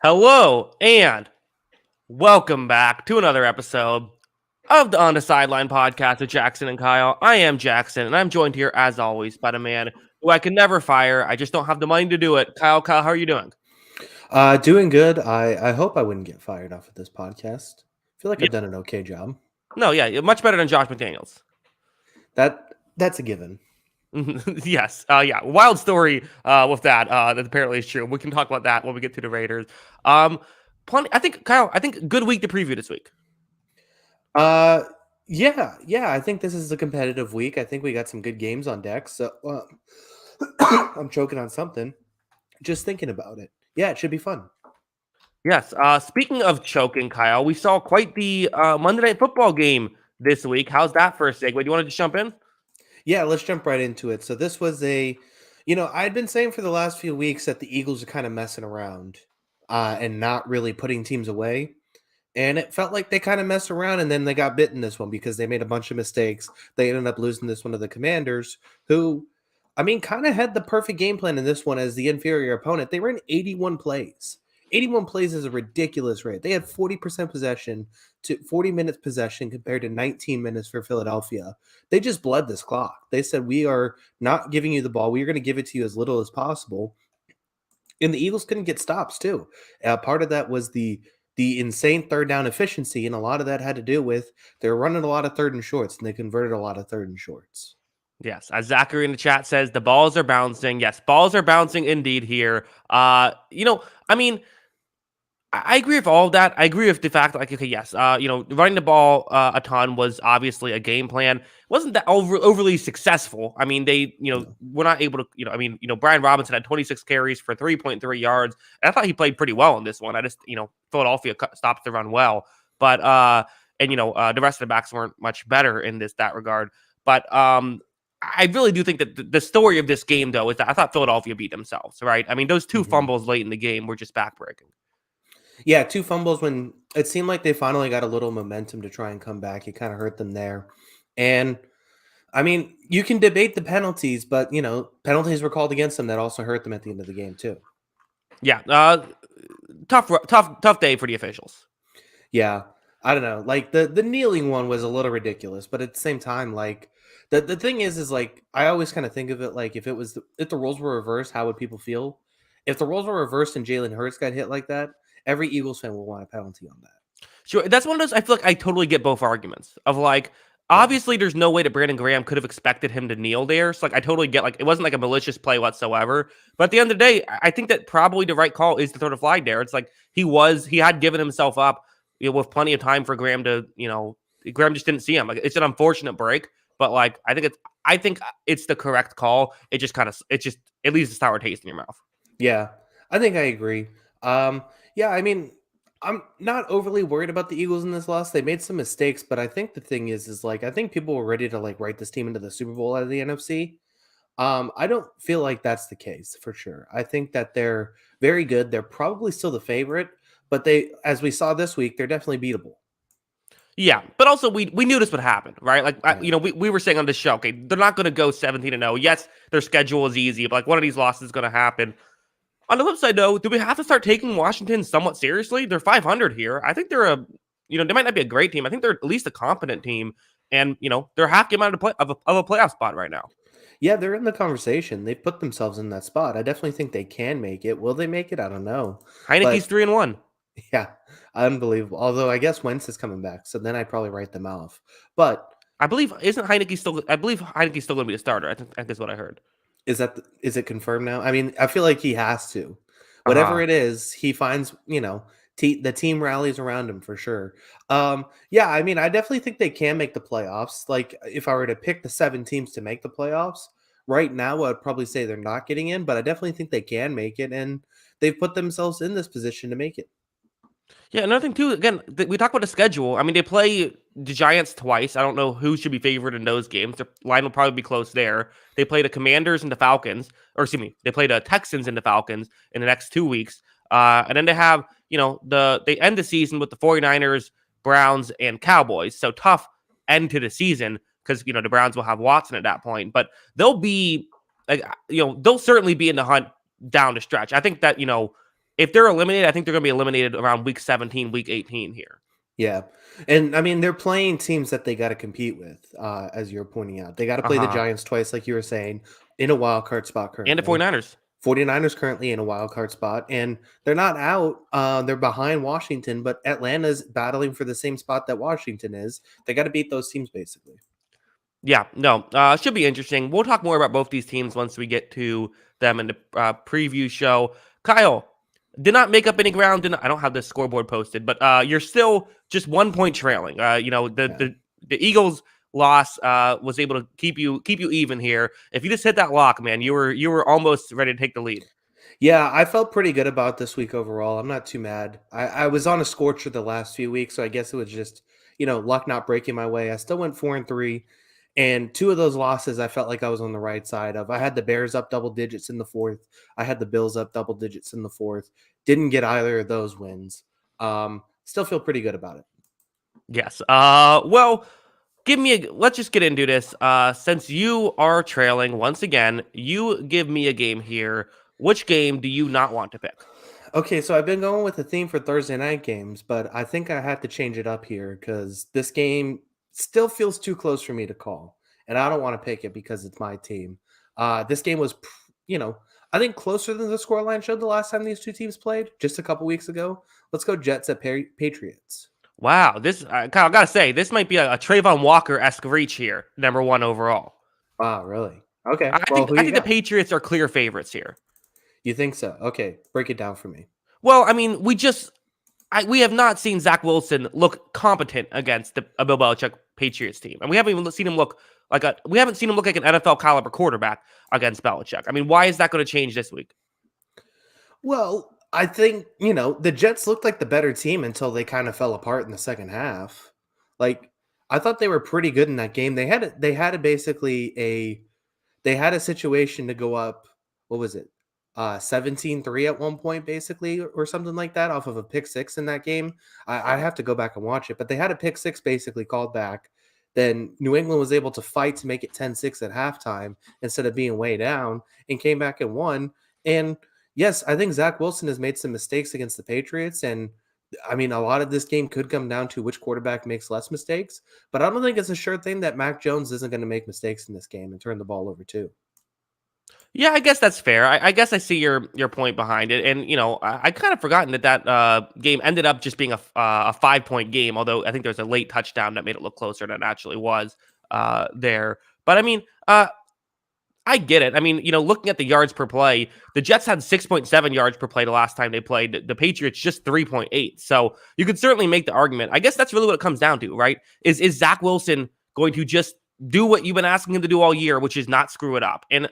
Hello and welcome back to another episode of the On the Sideline podcast with Jackson and Kyle. I am Jackson, and I'm joined here, as always, by the man who I can never fire. I just don't have the money to do it. Kyle, how are you doing? Doing good. I hope I wouldn't get fired off of this podcast. I feel like I've done an okay job. No, yeah, much better than Josh McDaniels. That's a given. Yes. Yeah. Wild story with that. That apparently is true. We can talk about that when we get to the Raiders. Plenty. I think, Kyle. I think good week to preview this week. Yeah. I think this is a competitive week. I think we got some good games on deck. So I'm choking on something just thinking about it. Yeah, it should be fun. Yes. Speaking of choking, Kyle, we saw quite the Monday Night Football game this week. How's that for a segue? Do you want to just jump in? Yeah, let's jump right into it. So this was I'd been saying for the last few weeks that the Eagles are kind of messing around and not really putting teams away. And it felt like they kind of messed around and then they got bitten this one because they made a bunch of mistakes. They ended up losing this one to the Commanders, who, kind of had the perfect game plan in this one as the inferior opponent. They ran 81 plays. 81 plays is a ridiculous rate. They had 40% possession to 40 minutes possession compared to 19 minutes for Philadelphia. They just bled this clock. They said, we are not giving you the ball. We are going to give it to you as little as possible. And the Eagles couldn't get stops too. Part of that was the insane third down efficiency. And a lot of that had to do with they're running a lot of third and shorts and they converted a lot of third and shorts. Yes, as Zachary in the chat says, the balls are bouncing. Yes, balls are bouncing indeed here. I agree with all of that. I agree with the fact, like, okay, yes, running the ball a ton was obviously a game plan. It wasn't that overly successful. I mean, were not able to, Brian Robinson had 26 carries for 3.3 yards. And I thought he played pretty well in this one. Philadelphia stopped the run well. But, the rest of the backs weren't much better in that regard. But I really do think that the story of this game, though, is that I thought Philadelphia beat themselves, right? I mean, those two fumbles late in the game were just backbreaking. Yeah, two fumbles when it seemed like they finally got a little momentum to try and come back. It kind of hurt them there. And, you can debate the penalties, but, penalties were called against them that also hurt them at the end of the game, too. Yeah, tough day for the officials. Yeah, I don't know. Like, the kneeling one was a little ridiculous, but at the same time, like, the thing is like, I always kind of think of it like if the roles were reversed, how would people feel? If the roles were reversed and Jalen Hurts got hit like that, every Eagles fan will want a penalty on that. Sure. That's one of those, I feel like I totally get both arguments of like, obviously there's no way that Brandon Graham could have expected him to kneel there. So like, I totally get like, it wasn't like a malicious play whatsoever, but at the end of the day, I think that probably the right call is to throw the flag there. It's like, he had given himself up, with plenty of time for Graham to, Graham just didn't see him. Like, it's an unfortunate break, but like, I think it's the correct call. It just leaves a sour taste in your mouth. Yeah, I think I agree. Yeah, I'm not overly worried about the Eagles in this loss. They made some mistakes, but I think the thing is like, I think people were ready to like write this team into the Super Bowl out of the NFC. I don't feel like that's the case for sure. I think that they're very good. They're probably still the favorite, but as we saw this week, they're definitely beatable. Yeah, but also we knew this would happen, right? Like, we were saying on this show, okay, they're not going to go 17-0. Yes, their schedule is easy, but like one of these losses is going to happen. On the flip side, though, do we have to start taking Washington somewhat seriously? They're 500 here. I think they're they might not be a great team. I think they're at least a competent team, and they're half game out of a playoff spot right now. Yeah, they're in the conversation. They've put themselves in that spot. I definitely think they can make it. Will they make it? I don't know. Heineke's 3-1. Yeah, unbelievable. Although I guess Wentz is coming back, so then I'd probably write them off. But I believe Heineke's still going to be a starter. I think that's what I heard. Is it confirmed now? I feel like he has to. Whatever it is, he finds, The team rallies around him for sure. Yeah, I mean, I definitely think they can make the playoffs. Like, if I were to pick the 7 teams to make the playoffs, right now, I'd probably say they're not getting in, but I definitely think they can make it, and they've put themselves in this position to make it. Yeah, another thing too. Again, we talk about the schedule. I mean, they play the Giants twice. I don't know who should be favored in those games. The line will probably be close there. They play the Commanders and the Falcons, or excuse me, they play the Texans and the Falcons in the next 2 weeks. And then they have, they end the season with the 49ers, Browns, and Cowboys. So tough end to the season because the Browns will have Watson at that point. But they'll be like, they'll certainly be in the hunt down the stretch. I think that if they're eliminated, I think they're going to be eliminated around week 17, week 18 here. Yeah. And I mean, they're playing teams that they got to compete with, as you're pointing out. They got to play the Uh-huh. Giants twice, like you were saying, in a wild card spot And the currently. 49ers. 49ers currently in a wild card spot, and they're not out. They're behind Washington, but Atlanta's battling for the same spot that Washington is. They got to beat those teams, basically. Yeah, no, should be interesting. We'll talk more about both these teams once we get to them in the preview show. Kyle, did not make up any ground. I don't have the scoreboard posted, but you're still just 1 point trailing. Yeah. The Eagles loss was able to keep you even here. If you just hit that lock, man, you were almost ready to take the lead. Yeah, I felt pretty good about this week overall. I'm not too mad. I was on a scorcher the last few weeks, so I guess it was just, luck not breaking my way. I still went 4-3. And 2 of those losses I felt like I was on the right side of. I had the Bears up double digits in the fourth. I had the Bills up double digits in the fourth. Didn't get either of those wins. Still feel pretty good about it. Yes. Well, let's just get into this. Since you are trailing once again, you give me a game here. Which game do you not want to pick? Okay, so I've been going with the theme for Thursday night games, but I think I have to change it up here because this game still feels too close for me to call, and I don't want to pick it because it's my team. This game was, I think closer than the scoreline showed the last time these two teams played, just a couple weeks ago. Let's go Jets at Patriots. Wow, this Kyle, I gotta say, this might be a Trayvon Walker-esque reach here, number one overall. Wow, really? Okay. I Well, think who I you think the got? Patriots are clear favorites here. You think so? Okay, break it down for me. Well, I mean, we have not seen Zach Wilson look competent against a Bill Belichick Patriots team, and we haven't even seen him look like an NFL caliber quarterback against Belichick. I mean, why is that going to change this week? Well, I think, the Jets looked like the better team until they kind of fell apart in the second half. Like, I thought they were pretty good in that game. They had a situation to go up, what was it? 17-3 at one point, basically, or something like that, off of a pick six in that game. I have to go back and watch it, but they had a pick six basically called back. Then New England was able to fight to make it 10-6 at halftime instead of being way down and came back and won. And yes, I think Zach Wilson has made some mistakes against the Patriots. And I mean, a lot of this game could come down to which quarterback makes less mistakes, but I don't think it's a sure thing that Mac Jones isn't going to make mistakes in this game and turn the ball over too. Yeah, I guess that's fair. I guess I see your point behind it, and I kind of forgotten that game ended up just being a 5 point game. Although I think there was a late touchdown that made it look closer than it actually was there. But I mean, I get it. I mean, looking at the yards per play, the Jets had 6.7 yards per play the last time they played. The Patriots just 3.8. So you could certainly make the argument. I guess that's really what it comes down to, right? Is Zach Wilson going to just do what you've been asking him to do all year, which is not screw it up? And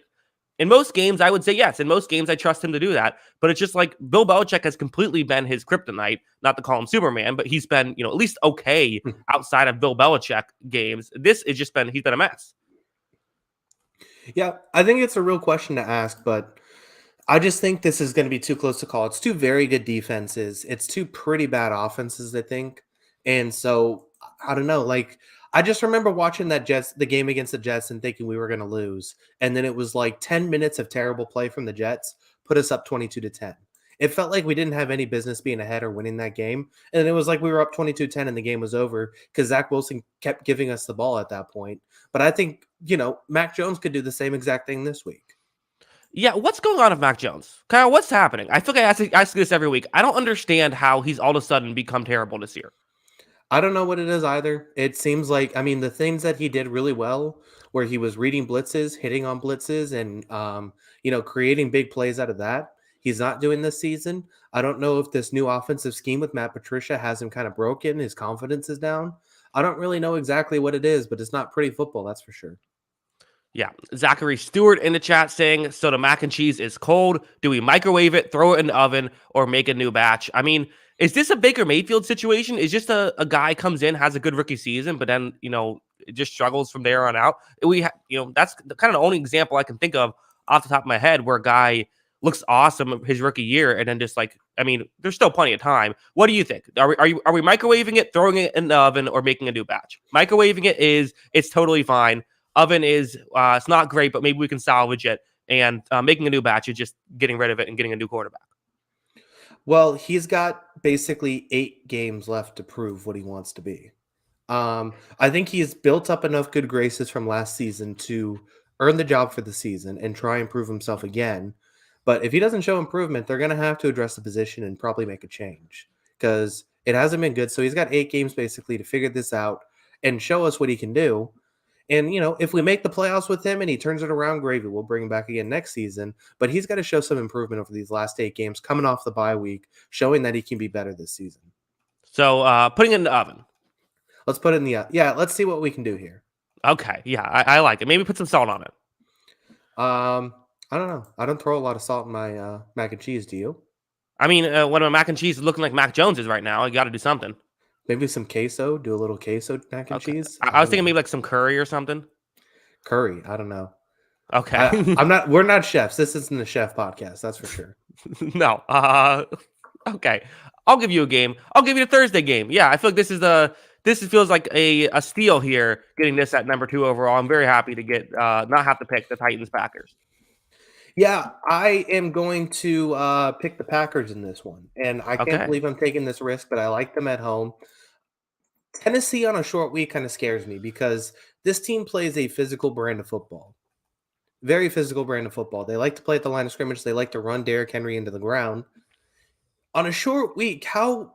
in most games, I would say yes. In most games, I trust him to do that. But it's just like Bill Belichick has completely been his kryptonite. Not to call him Superman, but he's been, at least okay outside of Bill Belichick games. He's been a mess. Yeah, I think it's a real question to ask, but I just think this is going to be too close to call. It's two very good defenses. It's two pretty bad offenses, I think. And so I don't know. Like, I just remember watching the game against the Jets and thinking we were going to lose. And then it was like 10 minutes of terrible play from the Jets, put us up 22-10. It felt like we didn't have any business being ahead or winning that game. And then it was like we were up 22-10 and the game was over because Zach Wilson kept giving us the ball at that point. But I think, Mac Jones could do the same exact thing this week. Yeah, what's going on with Mac Jones? Kyle, what's happening? I feel like I ask this every week. I don't understand how he's all of a sudden become terrible this year. I don't know what it is either. It seems like, I mean, the things that he did really well, where he was reading blitzes, hitting on blitzes, and creating big plays out of that. He's not doing this season. I don't know if this new offensive scheme with Matt Patricia has him kind of broken. His confidence is down. I don't really know exactly what it is, but it's not pretty football, that's for sure. Yeah, Zachary Stewart in the chat saying, so the mac and cheese is cold. Do we microwave it, throw it in the oven, or make a new batch? I mean, is this a Baker Mayfield situation? Is just a guy comes in, has a good rookie season, but then, it just struggles from there on out? That's kind of the only example I can think of off the top of my head where a guy looks awesome his rookie year and then just there's still plenty of time. What do you think? Are we microwaving it, throwing it in the oven, or making a new batch? Microwaving it's totally fine. Oven is it's not great, but maybe we can salvage it. And making a new batch is just getting rid of it and getting a new quarterback. Well, he's got basically 8 games left to prove what he wants to be. I think he's built up enough good graces from last season to earn the job for the season and try and prove himself again. But if he doesn't show improvement, they're going to have to address the position and probably make a change because it hasn't been good. So he's got 8 games basically to figure this out and show us what he can do. And, if we make the playoffs with him and he turns it around, gravy, we'll bring him back again next season. But he's got to show some improvement over these last 8 games coming off the bye week, showing that he can be better this season. So putting it in the oven. Let's put it in the yeah, let's see what we can do here. Okay, yeah, I like it. Maybe put some salt on it. I don't know. I don't throw a lot of salt in my mac and cheese, do you? I mean, when my mac and cheese is looking like Mac Jones is right now, I got to do something. Maybe some queso. Do a little queso mac and cheese. I was thinking maybe like some curry or something. Curry. I don't know. Okay. We're not chefs. This isn't a chef podcast. That's for sure. No. Okay. I'll give you a game. I'll give you the Thursday game. Yeah, I feel like this feels like a steal here, getting this at number 2 overall. I'm very happy to get not have to pick the Titans Packers. Yeah, I am going to pick the Packers in this one. And I can't believe I'm taking this risk, but I like them at home. Tennessee on a short week kind of scares me because this team plays a physical brand of football. Very physical brand of football. They like to play at the line of scrimmage. They like to run Derrick Henry into the ground. On a short week, how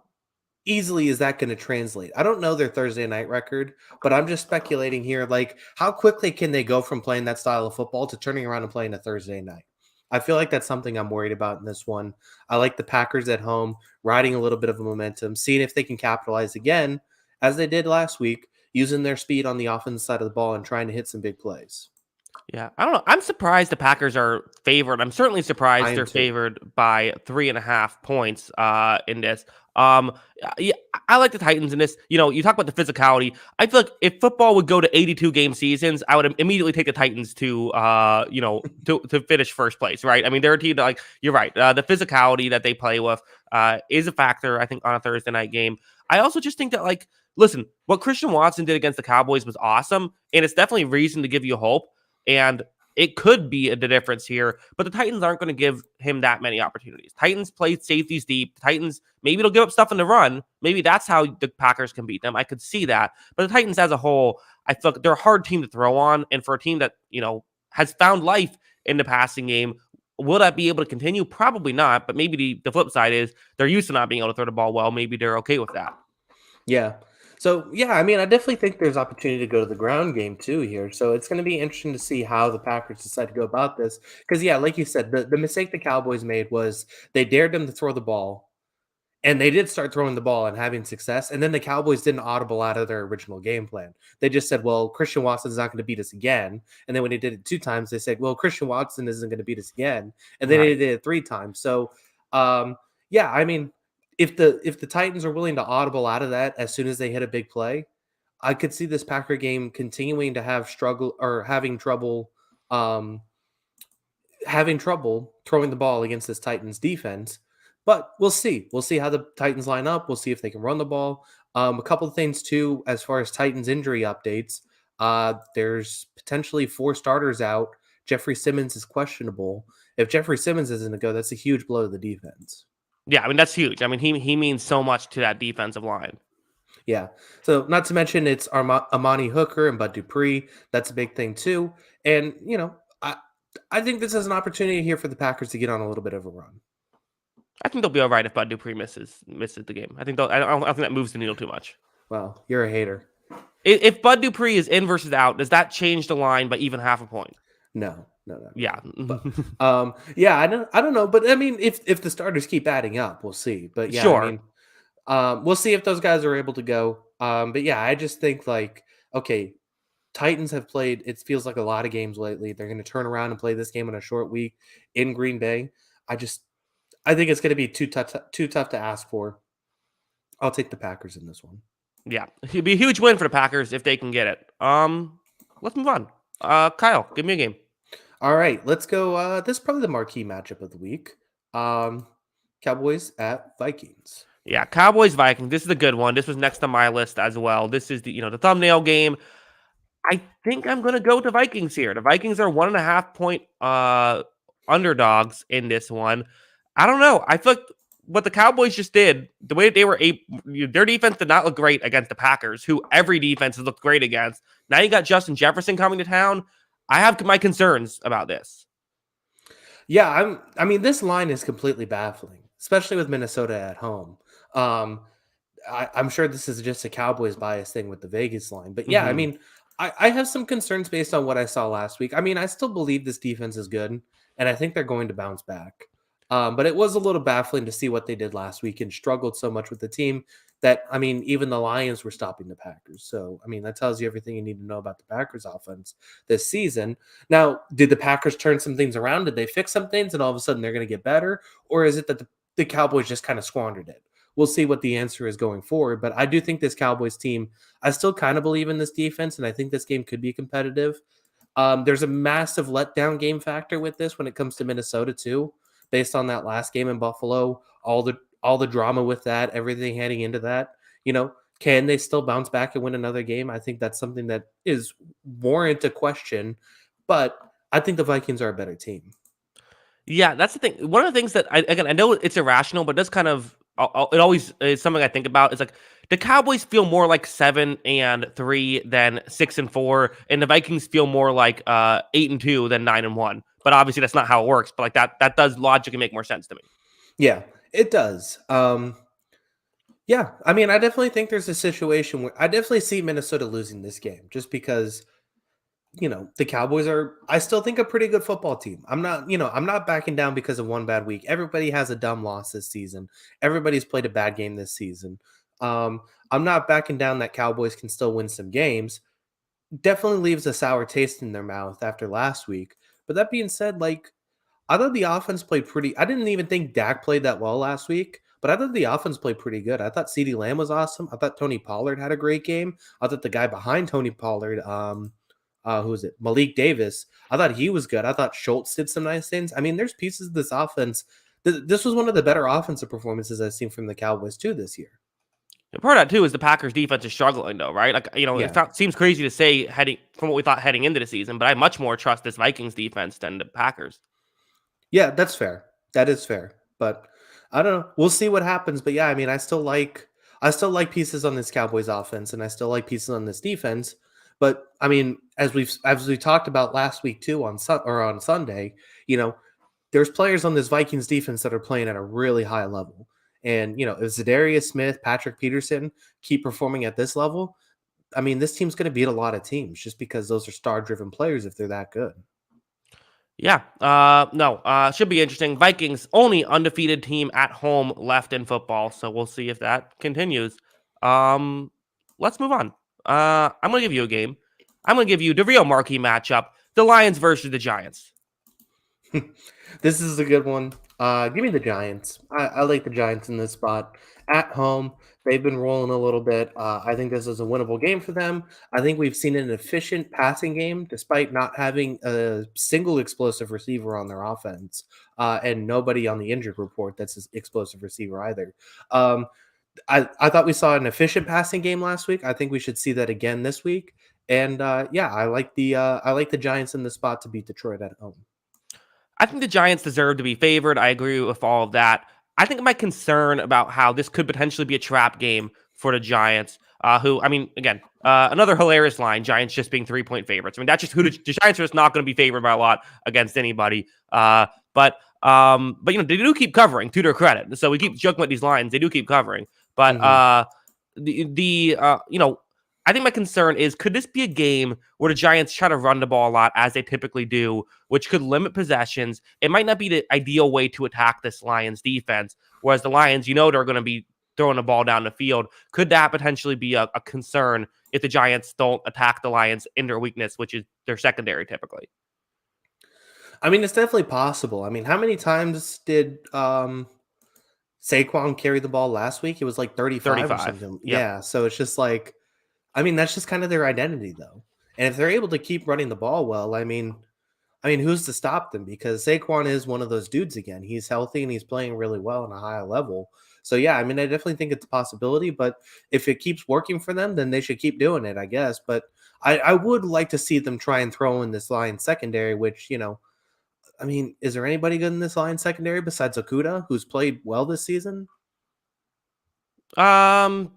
easily is that going to translate? I don't know their Thursday night record, but I'm just speculating here. Like, how quickly can they go from playing that style of football to turning around and playing a Thursday night? I feel like that's something I'm worried about in this one. I like the Packers at home, riding a little bit of a momentum, seeing if they can capitalize again, as they did last week, using their speed on the offensive side of the ball and trying to hit some big plays. Yeah, I don't know. I'm surprised the Packers are favored. I'm certainly surprised they're favored by 3.5 points in this. Yeah, I like the Titans in this. You talk about the physicality. I feel like if football would go to 82 game seasons, I would immediately take the Titans to to finish first place, right? I mean, they're a team that, you're right. The physicality that they play with is a factor, I think, on a Thursday night game. I also just think that, listen, what Christian Watson did against the Cowboys was awesome, and it's definitely reason to give you hope. And it could be the difference here, but the Titans aren't going to give him that many opportunities. Titans play safeties deep. The Titans, maybe they'll give up stuff in the run. Maybe that's how the Packers can beat them. I could see that. But the Titans as a whole, I feel like they're a hard team to throw on. And for a team that, has found life in the passing game, will that be able to continue? Probably not. But maybe the flip side is they're used to not being able to throw the ball well. Maybe they're okay with that. Yeah. So, yeah, I mean, I definitely think there's opportunity to go to the ground game too here. So it's going to be interesting to see how the Packers decide to go about this. Because, yeah, like you said, the mistake the Cowboys made was they dared them to throw the ball. And they did start throwing the ball and having success. And then the Cowboys didn't audible out of their original game plan. They just said, well, Christian Watson's not going to beat us again. And then when they did it 2 times, they said, well, Christian Watson isn't going to beat us again. And then they did it 3 times. So, yeah, I mean, if the Titans are willing to audible out of that as soon as they hit a big play, I could see this Packer game continuing to have struggle or having trouble throwing the ball against this Titans defense. But we'll see. We'll see how the Titans line up. We'll see if they can run the ball. A couple of things too, as far as Titans injury updates. There's potentially 4 starters out. Jeffrey Simmons is questionable. If Jeffrey Simmons isn't to go, that's a huge blow to the defense. Yeah, I mean, that's huge. I mean, he means so much to that defensive line. Yeah. So not to mention it's Amani Hooker and Bud Dupree. That's a big thing too. And, I think this is an opportunity here for the Packers to get on a little bit of a run. I think they'll be all right if Bud Dupree misses the game. I don't think that moves the needle too much. Well, you're a hater. If Bud Dupree is in versus out, does that change the line by even half a point? No, not Yeah. really. But yeah, I don't know, but I mean, if the starters keep adding up, we'll see. But yeah, I Sure. mean, we'll see if those guys are able to go. But yeah, I just think like, okay, Titans have played. It feels like a lot of games lately. They're going to turn around and play this game in a short week in Green Bay. I think it's going to be too tough to ask for. I'll take the Packers in this one. Yeah. It'd be a huge win for the Packers if they can get it. Let's move on. Kyle, give me a game. All right, let's go. This is probably the marquee matchup of the week. Um, Cowboys at Vikings. Yeah, Cowboys Vikings. This is a good one. This was next to my list as well. This is the thumbnail game. I think I'm gonna go with the Vikings here. The Vikings are 1.5 point underdogs in this one. I don't know. I feel like what the Cowboys just did, the way that they were their defense did not look great against the Packers, who every defense has looked great against. Now you got Justin Jefferson coming to town. I have my concerns about this. Yeah, I mean, this line is completely baffling, especially with Minnesota at home. Um, I'm sure this is just a Cowboys bias thing with the Vegas line, but yeah, I Hmm. mean, I have some concerns based on what I saw last week. I mean, I still believe this defense is good, and I think they're going to bounce back. But it was a little baffling to see what they did last week and struggled so much with the team that, I mean, even the Lions were stopping the Packers. So, I mean, that tells you everything you need to know about the Packers offense this season. Now, did the Packers turn some things around? Did they fix some things and all of a sudden they're going to get better? Or is it that the Cowboys just kind of squandered it? We'll see what the answer is going forward. But I do think this Cowboys team, I still kind of believe in this defense, and I think this game could be competitive. There's a massive letdown game factor with this when it comes to Minnesota too, based on that last game in Buffalo, all the drama with that, everything heading into that. Can they still bounce back and win another game? I think that's something that is warrant a question, but I think the Vikings are a better team. Yeah, that's the thing. One of the things that I know it's irrational, but that's kind of it always is something I think about. Is like the Cowboys feel more like 7-3 than 6-4, and the Vikings feel more like 8-2 than 9-1. But obviously that's not how it works. But like that does logically make more sense to me. Yeah, it does. Yeah, I mean, I definitely think there's a situation where I definitely see Minnesota losing this game just because the Cowboys are, I still think, a pretty good football team. I'm not backing down because of one bad week. Everybody has a dumb loss this season. Everybody's played a bad game this season. I'm not backing down that Cowboys can still win some games. Definitely leaves a sour taste in their mouth after last week. But that being said, like, I thought the offense played pretty. I didn't even think Dak played that well last week, but I thought the offense played pretty good. I thought CeeDee Lamb was awesome. I thought Tony Pollard had a great game. I thought the guy behind Tony Pollard, who is it? Malik Davis. I thought he was good. I thought Schultz did some nice things. I mean, there's pieces of this offense. This was one of the better offensive performances I've seen from the Cowboys too this year. And part of that too is the Packers defense is struggling though, right? Like Yeah, seems crazy to say heading from what we thought heading into the season, but I much more trust this Vikings defense than the Packers. yeah, that's fair. That is fair. But I don't know. We'll see what happens. But yeah, I mean, I still like pieces on this Cowboys offense, and I still like pieces on this defense. But I mean, as we talked about last week too on Sunday, you know, there's players on this Vikings defense that are playing at a really high level. And if Zadarius Smith, Patrick Peterson keep performing at this level, I mean, this team's going to beat a lot of teams just because those are star-driven players if they're that good. Yeah, no, should be interesting. Vikings only undefeated team at home left in football, so we'll see if that continues. Um, let's move on. I'm gonna give you a game. I'm gonna give you the real marquee matchup: the Lions versus the Giants. This is a good one. Give me the Giants. I like the Giants in this spot. At home, they've been rolling a little bit. I think this is a winnable game for them. I think we've seen an efficient passing game despite not having a single explosive receiver on their offense and nobody on the injured report that's an explosive receiver either. Um, I thought we saw an efficient passing game last week. I think we should see that again this week. And yeah, I like the Giants in the spot to beat Detroit at home. I think the Giants deserve to be favored. I agree with all of that. I think my concern about how this could potentially be a trap game for the Giants, who, I mean, again, another hilarious line, Giants just being 3-point favorites. I mean, that's just who the Giants are just not going to be favored by a lot against anybody. But they do keep covering to their credit. So we keep joking about these lines. They do keep covering. But Mhm. the I think my concern is, could this be a game where the Giants try to run the ball a lot as they typically do, which could limit possessions? It might not be the ideal way to attack this Lions defense, whereas the Lions, they're going to be throwing the ball down the field. Could that potentially be a concern if the Giants don't attack the Lions in their weakness, which is their secondary typically? I mean, it's definitely possible. I mean, how many times did Saquon carry the ball last week? It was like 35 or 35. something. Yep. Yeah, so it's just like, I mean, that's just kind of their identity, though. And if they're able to keep running the ball well, I mean, who's to stop them? Because Saquon is one of those dudes again. He's healthy and he's playing really well on a high level. So yeah, I mean, I definitely think it's a possibility. But if it keeps working for them, then they should keep doing it, I guess. But I would like to see them try and throw in this line secondary, which I mean, is there anybody good in this line secondary besides Okuda who's played well this season? Um,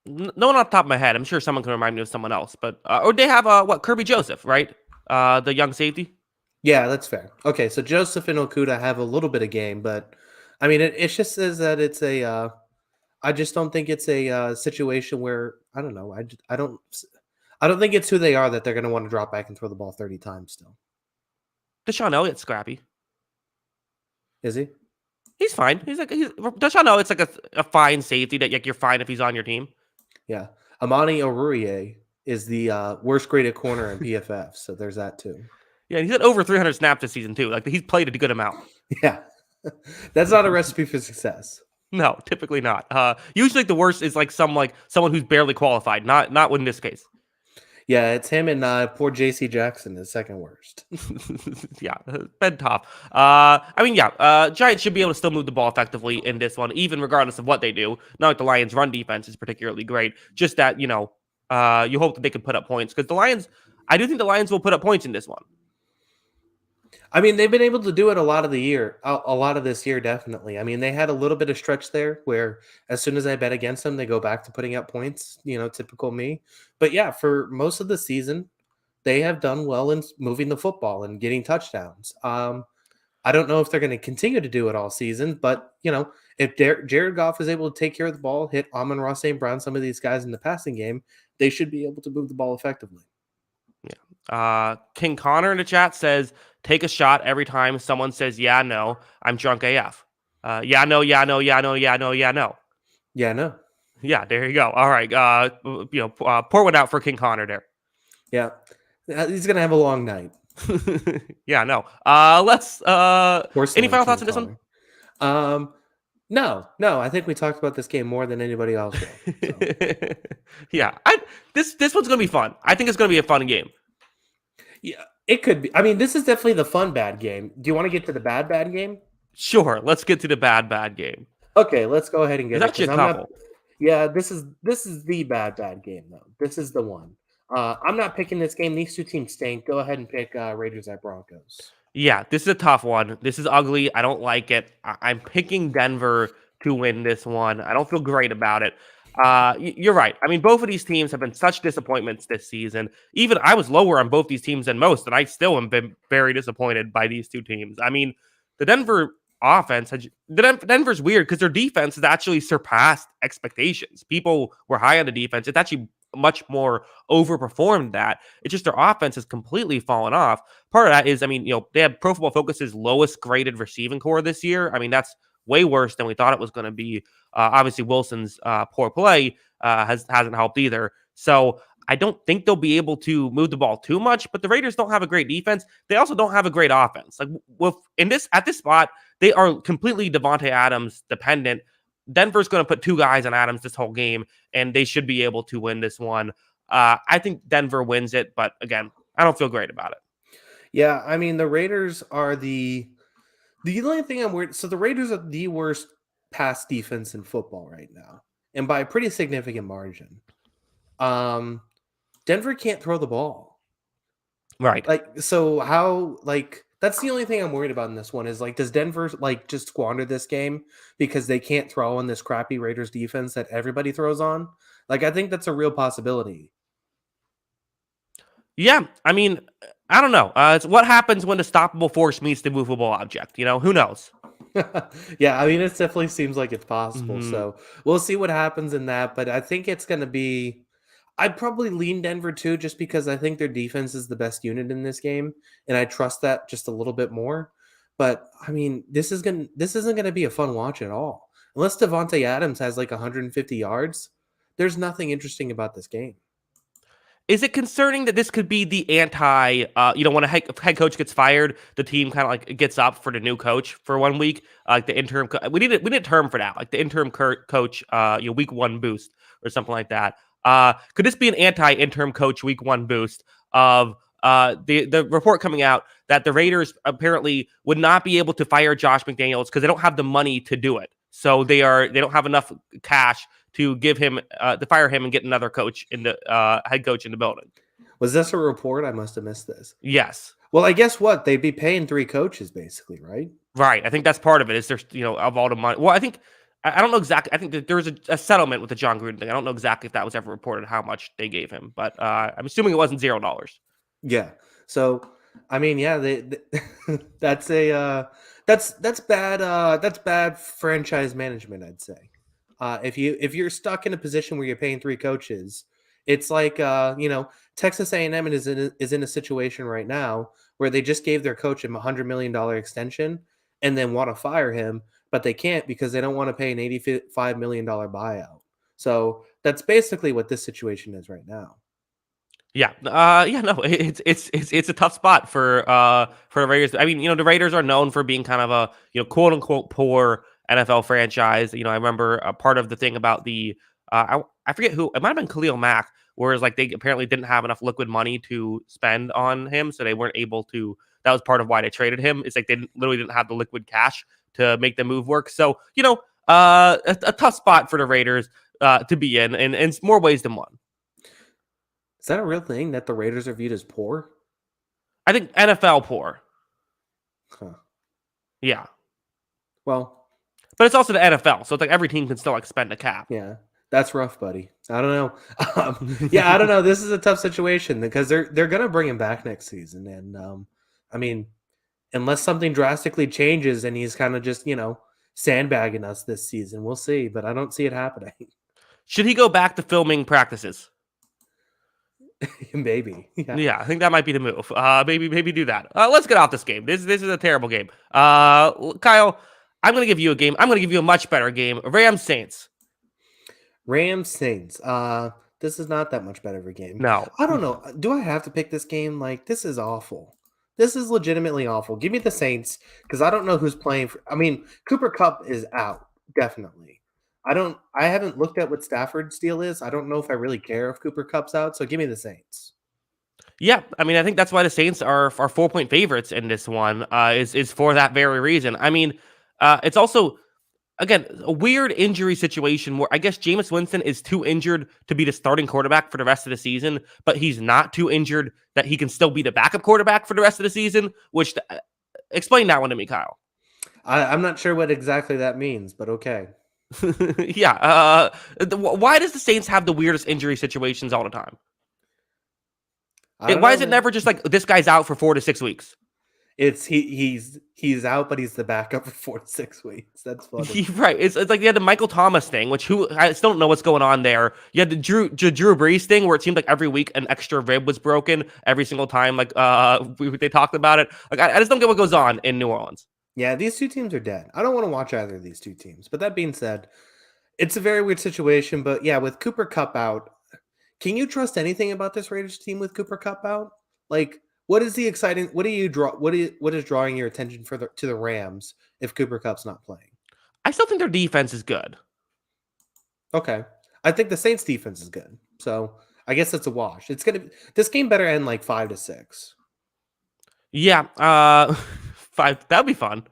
no one off the top of my head. I'm sure someone can remind me of someone else, but or they have Kirby Joseph, right? The young safety. Yeah, that's fair. Okay, so Joseph and Okuda have a little bit of game, but I mean, it just says that it's a. I just don't think it's a situation where I don't know. I don't think it's who they are that they're going to want to drop back and throw the ball 30 times. Still, Deshaun Elliott's scrappy. is he? He's fine. Deshaun Elliott's like a fine safety that like you're fine if he's on your team. Yeah, Amani Oruye is the worst graded corner in PFF, so there's that too. Yeah, he's had over 300 snaps this season too. Like he's played a good amount. Yeah, that's not a recipe for success. No, typically not. Usually the worst is like someone who's barely qualified. Not in this case. Yeah, it's him and poor J.C. Jackson is second worst. Yeah, been tough. Giants should be able to still move the ball effectively in this one, even regardless of what they do. Not like the Lions' run defense is particularly great. Just that, you hope that they can put up points. Because I do think the Lions will put up points in this one. I mean, they've been able to do it a lot of this year, definitely. I mean, they had a little bit of stretch there where as soon as I bet against them, they go back to putting up points, typical me. But yeah, for most of the season, they have done well in moving the football and getting touchdowns. I don't know if they're going to continue to do it all season, but if Jared Goff is able to take care of the ball, hit Amon-Ra St. Brown, some of these guys in the passing game, they should be able to move the ball effectively. Yeah. King Connor in the chat says, take a shot every time someone says, yeah, no, I'm drunk AF. Yeah, no, yeah, no, yeah, no, yeah, no, yeah, no. Yeah, no. Yeah, there you go. All right. Pour one out for King Connor there. Yeah. He's going to have a long night. Yeah, no. Let's any final thoughts on this one? No. I think we talked about this game more than anybody else will. So. Yeah. This one's gonna be fun. I think it's gonna be a fun game. Yeah, it could be. I mean, this is definitely the fun bad game. Do you want to get to the bad game? Sure. Let's get to the bad game. Okay, let's go ahead and get There's it. actually a couple. Yeah, this is the bad game though. This is the one. I'm not picking this game. These two teams stink. Go ahead and pick Raiders at Broncos. Yeah, this is a tough one. This is ugly. I don't like it. I'm picking Denver to win this one. I don't feel great about it. You're right. I mean, both of these teams have been such disappointments this season. Even I was lower on both these teams than most, and I still am been very disappointed by these two teams. I mean, the Denver offense, Denver's weird because their defense has actually surpassed expectations. People were high on the defense. It's actually much more overperformed that. It's just their offense has completely fallen off. Part of that is, they have Pro Football Focus's lowest graded receiving core this year. I mean, that's way worse than we thought it was going to be. Obviously, Wilson's poor play hasn't helped either. So I don't think they'll be able to move the ball too much. But the Raiders don't have a great defense. They also don't have a great offense. Like at this spot, they are completely Devontae Adams dependent. Denver's going to put two guys on Adams this whole game, and they should be able to win this one. I think Denver wins it, but again, I don't feel great about it. Yeah, I mean, the Raiders are the only thing I'm worried. So the Raiders are the worst pass defense in football right now, and by a pretty significant margin. Denver can't throw the ball. Right. That's the only thing I'm worried about in this one is does Denver just squander this game because they can't throw on this crappy Raiders defense that everybody throws on? I think that's a real possibility. Yeah, I mean, I don't know. It's what happens when the stoppable force meets the movable object. Who knows? Yeah, I mean, it definitely seems like it's possible. Mm-hmm. So we'll see what happens in that. But I think it's going to be. I'd probably lean Denver too, just because I think their defense is the best unit in this game, and I trust that just a little bit more. But I mean, this isn't gonna be a fun watch at all. Unless Devontae Adams has like 150 yards, there's nothing interesting about this game. Is it concerning that this could be the when a head coach gets fired, the team kind of like gets up for the new coach for 1 week, like the interim? We need a term for that, like the interim coach, week one boost or something like that. Could this be an anti-interim coach week one boost of the report coming out that the Raiders apparently would not be able to fire Josh McDaniels because they don't have the money to do it. So they don't have enough cash to give him to fire him and get another coach in the head coach in the building. Was this a report? I must have missed this. Yes. Well, I guess what? They'd be paying 3 coaches basically, right? Right. I think that's part of it. Is there's of all the money. Well, I don't know exactly. I think that there was a settlement with the John Gruden thing. I don't know exactly if that was ever reported how much they gave him, but I'm assuming it wasn't $0. Yeah. So, I mean, yeah, that's a that's bad franchise management, I'd say. If you're stuck in a position where you're paying 3 coaches, it's like Texas A&M is in a situation right now where they just gave their coach a $100 million extension and then want to fire him, but they can't because they don't want to pay an $85 million buyout. So that's basically what this situation is right now. Yeah. No, it's a tough spot for the Raiders. I mean, the Raiders are known for being kind of a, quote unquote poor NFL franchise. I remember a part of the thing about the I forget who, it might have been Khalil Mack, whereas like they apparently didn't have enough liquid money to spend on him, so they weren't able to. That was part of why they traded him. It's like they literally didn't have the liquid cash to make the move work. So a tough spot for the Raiders to be in more ways than one. Is that a real thing that the Raiders are viewed as poor? I think NFL poor. Huh. Yeah. Well, but it's also the NFL, so it's like every team can still like spend a cap. Yeah, that's rough, buddy. I don't know. I don't know. This is a tough situation because they're gonna bring him back next season, and I mean, unless something drastically changes and he's kind of just sandbagging us this season, we'll see. But I don't see it happening. Should he go back to filming practices? Maybe. Yeah, I think that might be the move. Maybe do that. Let's get off this game. This is a terrible game. Kyle, I'm going to give you a game. I'm going to give you a much better game. Rams Saints. This is not that much better of a game. No. I don't know. Do I have to pick this game? Like, this is awful. This is legitimately awful. Give me the Saints because I don't know who's playing. I mean, Cooper Kupp is out, definitely. I haven't looked at what Stafford's deal is. I don't know if I really care if Cooper Kupp's out, so give me the Saints. Yeah, I mean, I think that's why the Saints are 4-point favorites in this one, is for that very reason. I mean, it's also, again, a weird injury situation where I guess Jameis Winston is too injured to be the starting quarterback for the rest of the season, but he's not too injured that he can still be the backup quarterback for the rest of the season, which, explain that one to me, Kyle. I'm not sure what exactly that means, but okay. Yeah. Why does the Saints have the weirdest injury situations all the time? Why is it never just like this guy's out for 4 to 6 weeks? It's he's out, but he's the backup for 4 to 6 weeks. That's funny. Right. It's like you had the Michael Thomas thing, I still don't know what's going on there. You had the Drew Brees thing where it seemed like every week an extra rib was broken every single time. Like they talked about it. Like I just don't get what goes on in New Orleans. Yeah, these two teams are dead. I don't want to watch either of these two teams. But that being said, it's a very weird situation. But yeah, with Cooper Kupp out, can you trust anything about this Raiders team with Cooper Kupp out? Like, what is the exciting? What is drawing your attention to the Rams if Cooper Kupp's not playing? I still think their defense is good. Okay, I think the Saints defense is good. So I guess it's a wash. This game better end like 5-6. Yeah, 5. That'd be fun.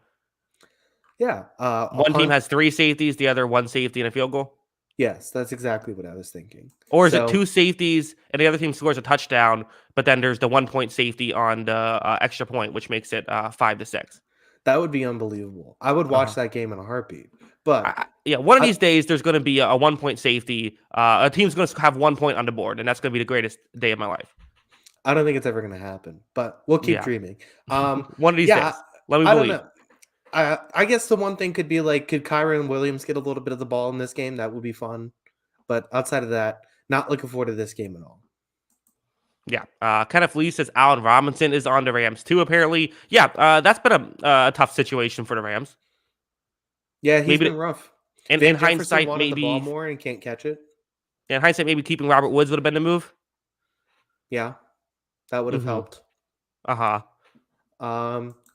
Yeah. One team has 3 safeties, the other 1 safety and a field goal. Yes, that's exactly what I was thinking. Or is it 2 safeties and the other team scores a touchdown, but then there's the 1-point safety on the extra point, which makes it 5-6. That would be unbelievable. I would watch that game in a heartbeat. But one of these days, there's going to be a 1-point safety. A team's going to have 1 point on the board, and that's going to be the greatest day of my life. I don't think it's ever going to happen, but we'll keep dreaming. One of these days. Let me believe. I don't know. I guess the one thing could be like, could Kyron Williams get a little bit of the ball in this game? That would be fun. But outside of that, Not looking forward to this game at all. Yeah. Kenneth Lee says Allen Robinson is on the Rams too, apparently. Yeah, that's been a tough situation for the Rams. Yeah, he's Maybe been rough. in Van Jefferson hindsight, wanted the ball maybe more and can't catch it. keeping Robert Woods would have been the move. Yeah, that would have Mm-hmm. helped. Uh-huh.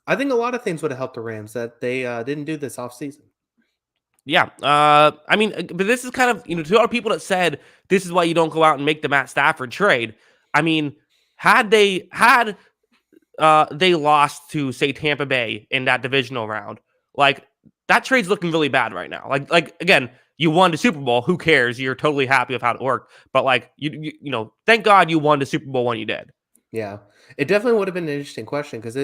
I think a lot of things would have helped the Rams that they didn't do this offseason. Yeah. I mean, but this is kind of, to all the people that said this is why you don't go out and make the Matt Stafford trade. I mean, had they lost to, say, Tampa Bay in that divisional round, like that trade's looking really bad right now. Like again, you won the Super Bowl. Who cares? You're totally happy with how it worked. But like thank God you won the Super Bowl when you did. Yeah, it definitely would have been an interesting question because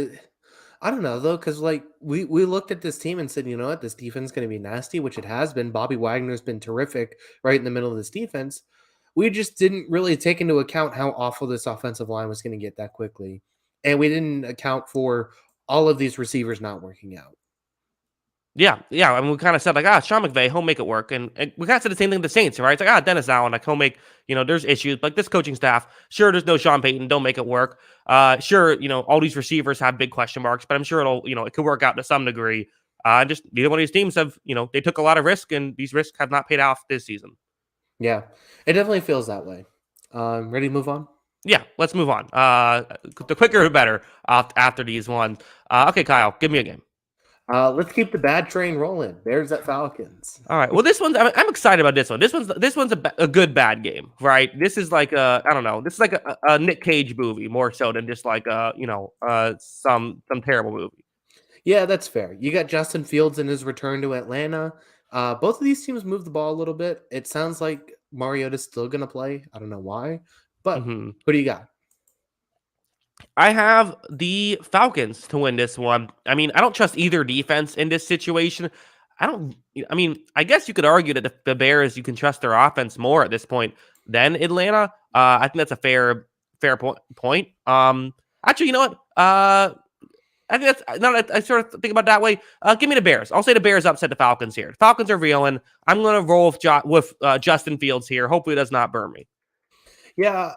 I don't know though, because like we looked at this team and said, you know what, this defense is going to be nasty, which it has been. Bobby Wagner's been terrific right in the middle of this defense. We just didn't really take into account how awful this offensive line was going to get that quickly, and we didn't account for all of these receivers not working out. Yeah, yeah. I mean, we kind of said like, Sean McVay, he'll make it work, and we kind of said the same thing to the Saints, right? It's like, Dennis Allen, like he'll make, there's issues, but this coaching staff, sure, there's no Sean Payton, don't make it work. Sure, all these receivers have big question marks, but I'm sure it could work out to some degree. Just neither one of these teams have, they took a lot of risk, and these risks have not paid off this season. Yeah, it definitely feels that way. Ready to move on? Yeah, let's move on. The quicker the better after these ones. Okay, Kyle, give me a game. Let's keep the bad train rolling. Bears at Falcons. All right. Well, this one's I'm excited about this one. This one's a good bad game, right? This is like I don't know. This is like a Nick Cage movie more so than just like some terrible movie. Yeah, that's fair. You got Justin Fields in his return to Atlanta. Both of these teams move the ball a little bit. It sounds like Mariota's still going to play. I don't know why, but Mm-hmm. who do you got? I have the Falcons to win this one. I mean, I don't trust either defense in this situation. I mean, I guess you could argue that the Bears, you can trust their offense more at this point than Atlanta. I think that's a fair point. Actually, you know what? I think that's now that I sort of think about it that way. Give me the Bears. I'll say the Bears upset the Falcons here. The Falcons are reeling. I'm going to roll with Justin Fields here. Hopefully, it does not burn me. Yeah,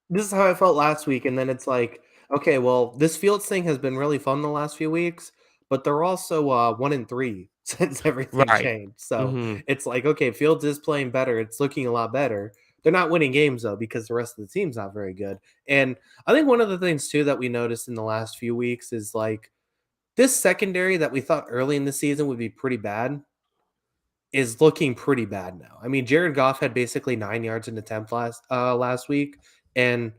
this is how I felt last week. And then it's like, okay, well, this Fields thing has been really fun the last few weeks, but they're also 1-3 since everything Right. changed. So Mm-hmm. it's like, okay, Fields is playing better. It's looking a lot better. They're not winning games though because the rest of the team's not very good. And I think one of the things too that we noticed in the last few weeks is like this secondary that we thought early in the season would be pretty bad is looking pretty bad now. I mean, Jared Goff had basically 9 yards in attempt last week, and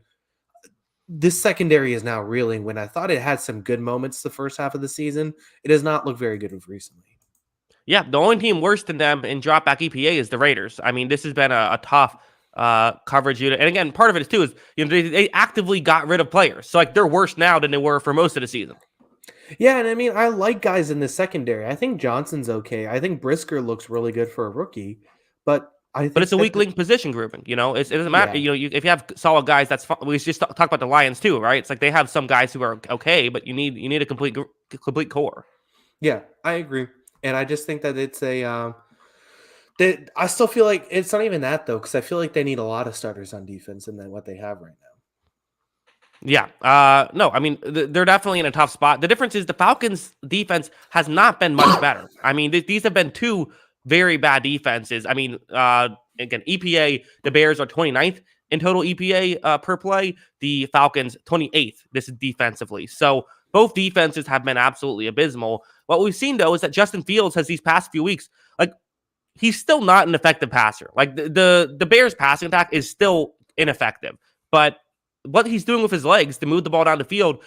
this secondary is now reeling. When I thought it had some good moments the first half of the season, it does not look very good recently. Yeah, the only team worse than them in dropback EPA is the Raiders. I mean, this has been a tough coverage unit, and again, part of it is too is they actively got rid of players, so like they're worse now than they were for most of the season. Yeah, and I mean, I like guys in the secondary. I think Johnson's okay. I think Brisker looks really good for a rookie, but I But think it's a that weak link position grouping. It doesn't matter. yeah, If you have solid guys, that's fine. We just talk about the Lions too, right? It's like they have some guys who are okay, but you need a complete core. yeah, I agree, and I just think that it's that I still feel like it's not even that though, because I feel like they need a lot of starters on defense and then what they have right now. Yeah. No, I mean, they're definitely in a tough spot. The difference is the Falcons defense has not been much better. I mean, these have been two very bad defenses. I mean, again, EPA, the Bears are 29th in total EPA per play. The Falcons 28th. This is defensively. So both defenses have been absolutely abysmal. What we've seen though is that Justin Fields has these past few weeks, like he's still not an effective passer. Like the Bears passing attack is still ineffective, but what he's doing with his legs to move the ball down the field,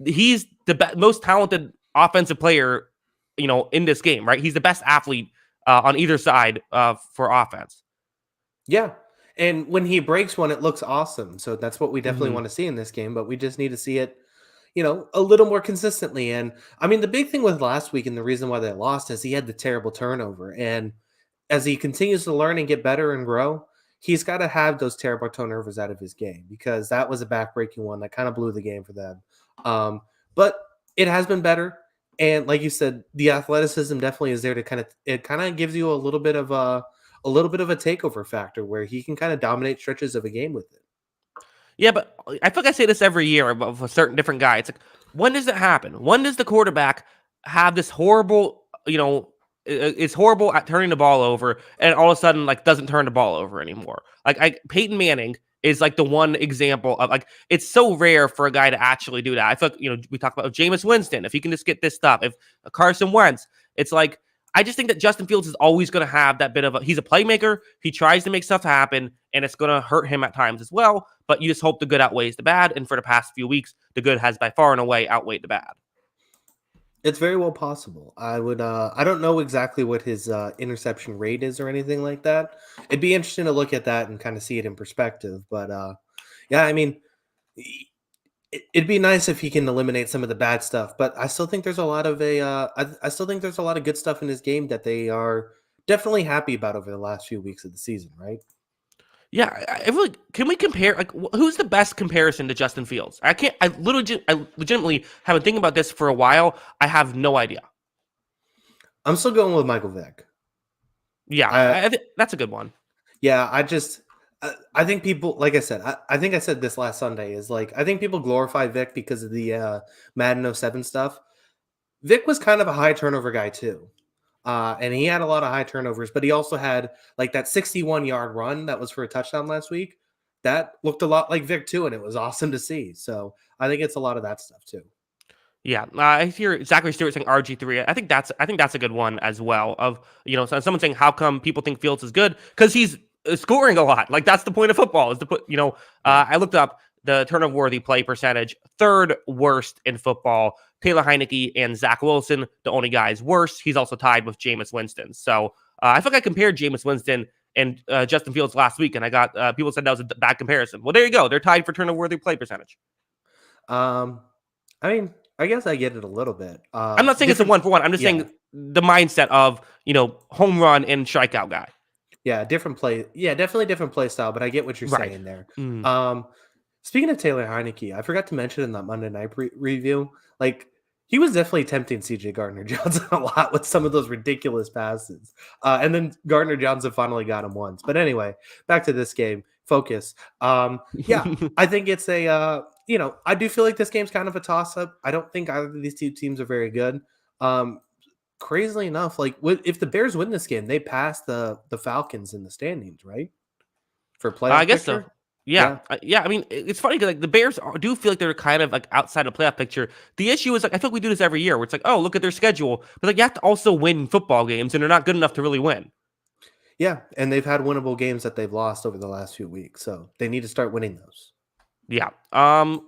he's the most talented offensive player, in this game, right? He's the best athlete on either side for offense. Yeah. And when he breaks one, it looks awesome. So that's what we definitely Mm-hmm. want to see in this game, but we just need to see it, a little more consistently. And I mean, the big thing with last week and the reason why they lost is he had the terrible turnover. And as he continues to learn and get better and grow, he's got to have those terrible turnovers out of his game because that was a backbreaking one that kind of blew the game for them. But it has been better. And like you said, the athleticism definitely is there to it kind of gives you a little bit of a little bit of a takeover factor where he can kind of dominate stretches of a game with it. Yeah, but I feel like I say this every year of a certain different guy. It's like, when does it happen? When does the quarterback have this horrible, is horrible at turning the ball over, and all of a sudden, like, doesn't turn the ball over anymore? Like, Peyton Manning is like the one example of, like, it's so rare for a guy to actually do that. I feel like, we talk about Jameis Winston, if he can just get this stuff, if Carson Wentz, it's like, I just think that Justin Fields is always going to have that bit of he's a playmaker. He tries to make stuff happen, and it's going to hurt him at times as well. But you just hope the good outweighs the bad. And for the past few weeks, the good has by far and away outweighed the bad. It's very well possible. I don't know exactly what his interception rate is or anything like that. It'd be interesting to look at that and kind of see it in perspective. But yeah, I mean, it'd be nice if he can eliminate some of the bad stuff. But I still think there's a lot of I still think there's a lot of good stuff in his game that they are definitely happy about over the last few weeks of the season, right? Yeah, I really, can we compare? Like, who's the best comparison to Justin Fields? I can't. I legitimately have been thinking about this for a while. I have no idea. I'm still going with Michael Vick. Yeah, that's a good one. Yeah, I think people, like I said, I think I said this last Sunday, is like, I think people glorify Vic because of the Madden 07 stuff. Vic was kind of a high turnover guy too. And he had a lot of high turnovers, but he also had like that 61-yard run that was for a touchdown last week. That looked a lot like Vic too, and it was awesome to see. So I think it's a lot of that stuff too. Yeah, I hear Zachary Stewart saying RG3. I think that's a good one as well. Of so someone saying, how come people think Fields is good? Because he's scoring a lot. Like, that's the point of football, is to put. I looked up the turnover worthy play percentage, third worst in football. Taylor Heineke and Zach Wilson, the only guys worse. He's also tied with Jameis Winston. So I feel like I compared Jameis Winston and Justin Fields last week, and I got people said that was a bad comparison. Well, there you go. They're tied for turnover worthy play percentage. I mean, I guess I get it a little bit. I'm not saying it's a 1-for-1. I'm just saying the mindset of, home run and strikeout guy. Yeah, different play. Yeah, definitely different play style, but I get what you're saying there. Speaking of Taylor Heineke, I forgot to mention in that Monday night review, like, he was definitely tempting CJ Gardner-Johnson a lot with some of those ridiculous passes. And then Gardner-Johnson finally got him once. But anyway, back to this game. Focus. Yeah, I think it's I do feel like this game's kind of a toss-up. I don't think either of these two teams are very good. Crazily enough, like, if the Bears win this game, they pass the Falcons in the standings, right? For playoff I guess picture? so. Yeah. I mean, it's funny because, like, the Bears do feel like they're kind of like outside of playoff picture. The issue is, like, I feel like we do this every year where it's like, oh, look at their schedule, but, like, you have to also win football games, and they're not good enough to really win. Yeah, and they've had winnable games that they've lost over the last few weeks, so they need to start winning those. Yeah.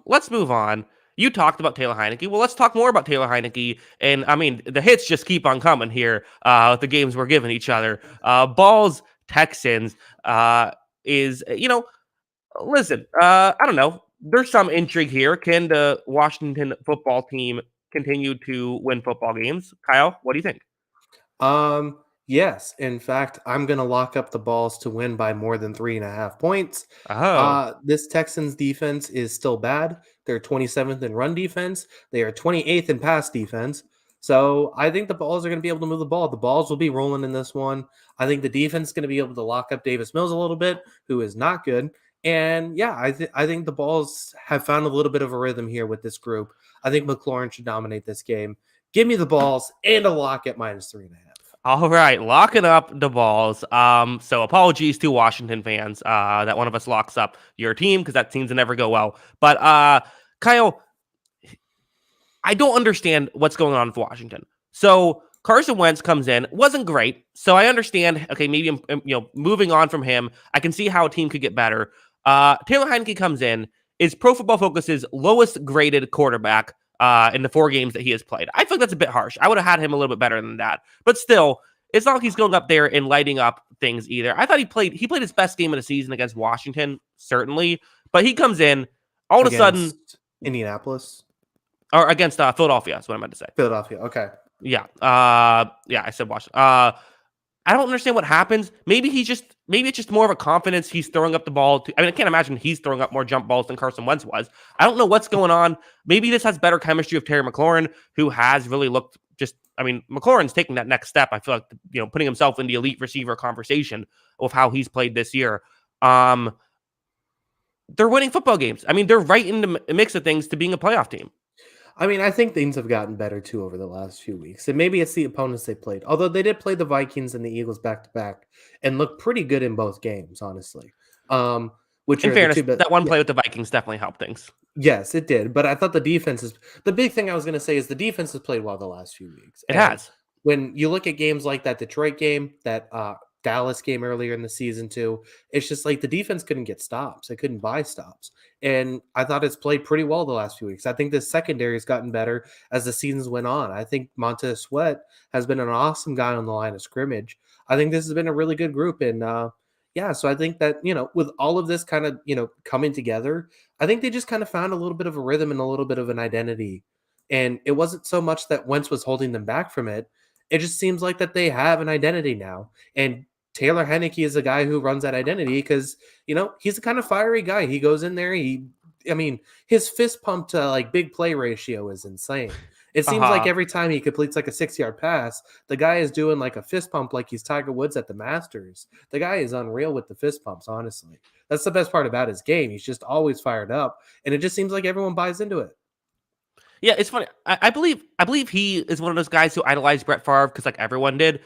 Let's move on. You talked about Taylor Heineke. Well, let's talk more about Taylor Heineke. And I mean, the hits just keep on coming here with the games we're giving each other. Balls Texans is, listen, I don't know. There's some intrigue here. Can the Washington football team continue to win football games? Kyle, what do you think? Yes. In fact, I'm going to lock up the Balls to win by more than 3.5 points. Oh. This Texans defense is still bad. They're 27th in run defense. They are 28th in pass defense. So I think the Balls are going to be able to move the ball. The Balls will be rolling in this one. I think the defense is going to be able to lock up Davis Mills a little bit, who is not good. And yeah, I think the Balls have found a little bit of a rhythm here with this group. I think McLaurin should dominate this game. Give me the Balls and a lock at minus 3.5. All right, locking up the Balls. So apologies to Washington fans that one of us locks up your team, because that seems to never go well. But Kyle, I don't understand what's going on with Washington. So Carson Wentz comes in, wasn't great. So I understand. Okay, maybe I'm moving on from him. I can see how a team could get better. Taylor Heineke comes in, is Pro Football Focus's lowest graded quarterback in the 4 games that he has played. I think that's a bit harsh. I would have had him a little bit better than that. But still, it's not like he's going up there and lighting up things either. I thought he played his best game of the season against Washington, certainly. But he comes in, all of a sudden... Indianapolis? Or against Philadelphia, is what I meant to say. Philadelphia, okay. Yeah. I said Washington. I don't understand what happens. Maybe it's just more of a confidence. He's throwing up the ball. I can't imagine he's throwing up more jump balls than Carson Wentz was. I don't know what's going on. Maybe this has better chemistry with Terry McLaurin, who has really looked McLaurin's taking that next step. I feel like, putting himself in the elite receiver conversation of how he's played this year. They're winning football games. I mean, they're right in the mix of things to being a playoff team. I mean, I think things have gotten better too over the last few weeks. And maybe it's the opponents they played. Although they did play the Vikings and the Eagles back to back and look pretty good in both games, honestly. Which In are fairness, the two that one yeah, play with the Vikings definitely helped things. yes, it did. But I thought the big thing I was gonna say is the defense has played well the last few weeks. It And has. when you look at games like that Detroit game, that Dallas game earlier in the season too, it's just like the defense couldn't get stops. They couldn't buy stops. And I thought it's played pretty well the last few weeks. I think the secondary has gotten better as the seasons went on. I think Montez Sweat has been an awesome guy on the line of scrimmage. I think this has been a really good group. And yeah, so I think that, with all of this kind of, coming together, I think they just kind of found a little bit of a rhythm and a little bit of an identity. And it wasn't so much that Wentz was holding them back from it. It just seems like that they have an identity now. And Taylor Heineke is a guy who runs that identity because, he's a kind of fiery guy. He goes in there. His fist pump to like big play ratio is insane. It seems like every time he completes like a 6-yard pass, the guy is doing like a fist pump like he's Tiger Woods at the Masters. The guy is unreal with the fist pumps, honestly. That's the best part about his game. He's just always fired up. And it just seems like everyone buys into it. Yeah, it's funny. I believe he is one of those guys who idolized Brett Favre because like everyone did.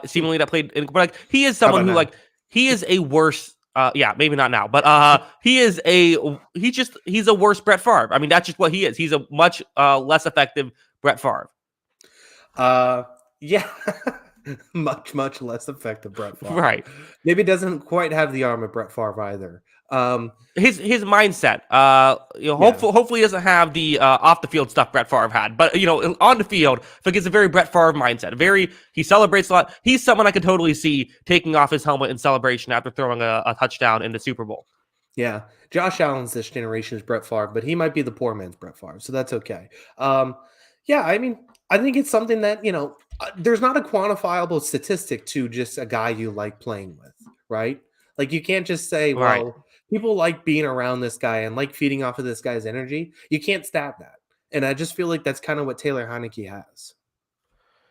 Seemingly that played, but like he is someone who now? like he is a worse. Yeah, maybe not now, but he's a worse Brett Favre. I mean, that's just what he is. He's a much less effective Brett Favre. Yeah, much less effective Brett Favre. Right. Maybe doesn't quite have the arm of Brett Favre either. His mindset. Hopefully he doesn't have the off the field stuff Brett Favre had, but on the field, I think it's a very Brett Favre mindset. He celebrates a lot. He's someone I could totally see taking off his helmet in celebration after throwing a touchdown in the Super Bowl. Yeah, Josh Allen's this generation's Brett Favre, but he might be the poor man's Brett Favre, so that's okay. Yeah, I mean, I think it's something that there's not a quantifiable statistic to just a guy you like playing with, right? Like you can't just say, well, Right. people like being around this guy and like feeding off of this guy's energy. You can't stat that, and I just feel like that's kind of what Taylor Heineke has.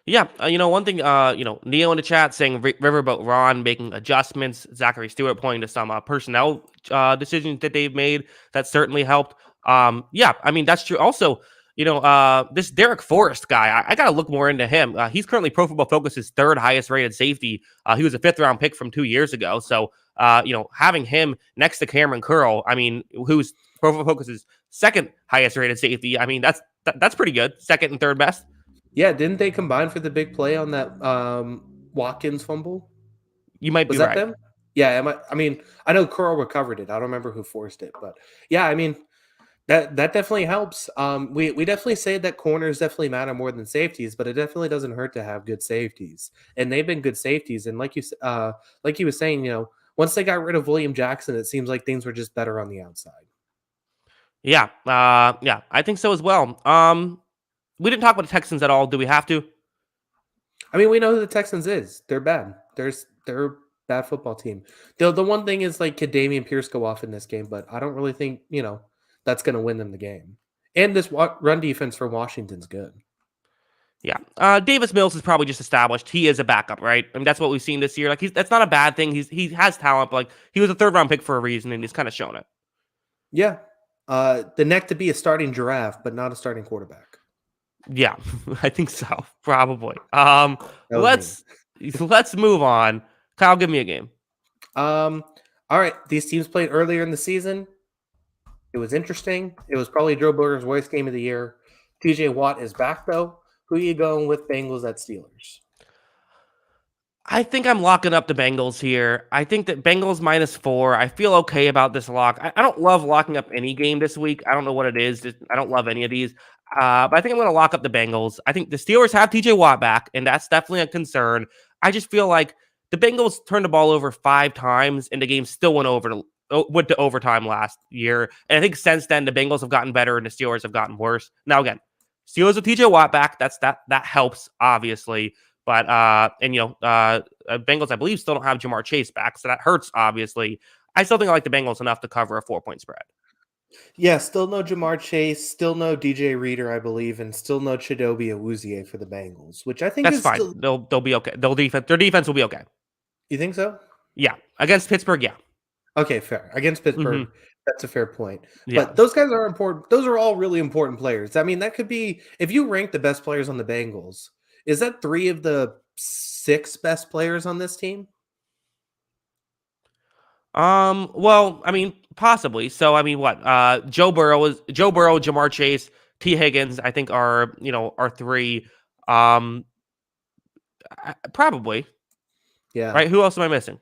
Yeah, one thing, Neo in the chat saying Riverboat Ron making adjustments, Zachary Stewart pointing to some personnel decisions that they've made that certainly helped. Yeah, I mean, that's true. Also, this Derek Forrest guy, I got to look more into him. He's currently Pro Football Focus's third highest rated safety. He was a 5th-round pick from 2 years ago. So, having him next to Cameron Curl, I mean, who's Pro Football Focus's second highest rated safety, I mean, that's pretty good. Second and third best. Yeah, didn't they combine for the big play on that Watkins fumble? You might Was be that right. them? Yeah, I mean, I know Curl recovered it. I don't remember who forced it, but yeah, I mean, that definitely helps. We definitely say that corners definitely matter more than safeties, but it definitely doesn't hurt to have good safeties, and they've been good safeties. And like you was saying, once they got rid of William Jackson, it seems like things were just better on the outside. Yeah, yeah, I think so as well. We didn't talk about the Texans at all. Do we have to? I mean, we know who the Texans is. They're bad. They're a bad football team. The one thing is like, could Dameon Pierce go off in this game? But I don't really think that's going to win them the game. And this run defense for Washington's good. Yeah, Davis Mills is probably just established. He is a backup, right? I mean, that's what we've seen this year. Like, that's not a bad thing. He has talent, but like he was a 3rd-round pick for a reason, and he's kind of shown it. Yeah, the neck to be a starting giraffe, but not a starting quarterback. Yeah, I think so. Probably. Let's move on. Kyle, give me a game. All right. These teams played earlier in the season. It was interesting. It was probably Joe Burrow's worst game of the year. TJ Watt is back though. Who are you going with, Bengals at Steelers? I think I'm locking up the Bengals here. I think that Bengals -4. I feel okay about this lock. I don't love locking up any game this week. I don't know what it is. I don't love any of these. But I think I'm going to lock up the Bengals. I think the Steelers have TJ Watt back, and that's definitely a concern. I just feel like the Bengals turned the ball over 5 times, and the game still went to overtime last year. And I think since then, the Bengals have gotten better, and the Steelers have gotten worse. Now, again, Steelers with TJ Watt back. That helps, obviously. But Bengals, I believe, still don't have Jamar Chase back, so that hurts, obviously. I still think I like the Bengals enough to cover a 4-point spread. Yeah, still no Jamar Chase, still no DJ Reader, I believe, and still no Chidobe Awuzie for the Bengals, which I think That's is fine. still. They'll be okay. Their defense will be okay. You think so? Yeah, against Pittsburgh. Yeah. Okay, fair. Against Pittsburgh, Hmm. that's a fair point. Yeah. But those guys are important. Those are all really important players. I mean, that could be if you rank the best players on the Bengals, is that 3 of the 6 best players on this team? Well, I mean, possibly. So, I mean, what? Joe Burrow, Jamar Chase, T. Higgins. I think are three. Um, Probably Yeah. right. Who else am I missing?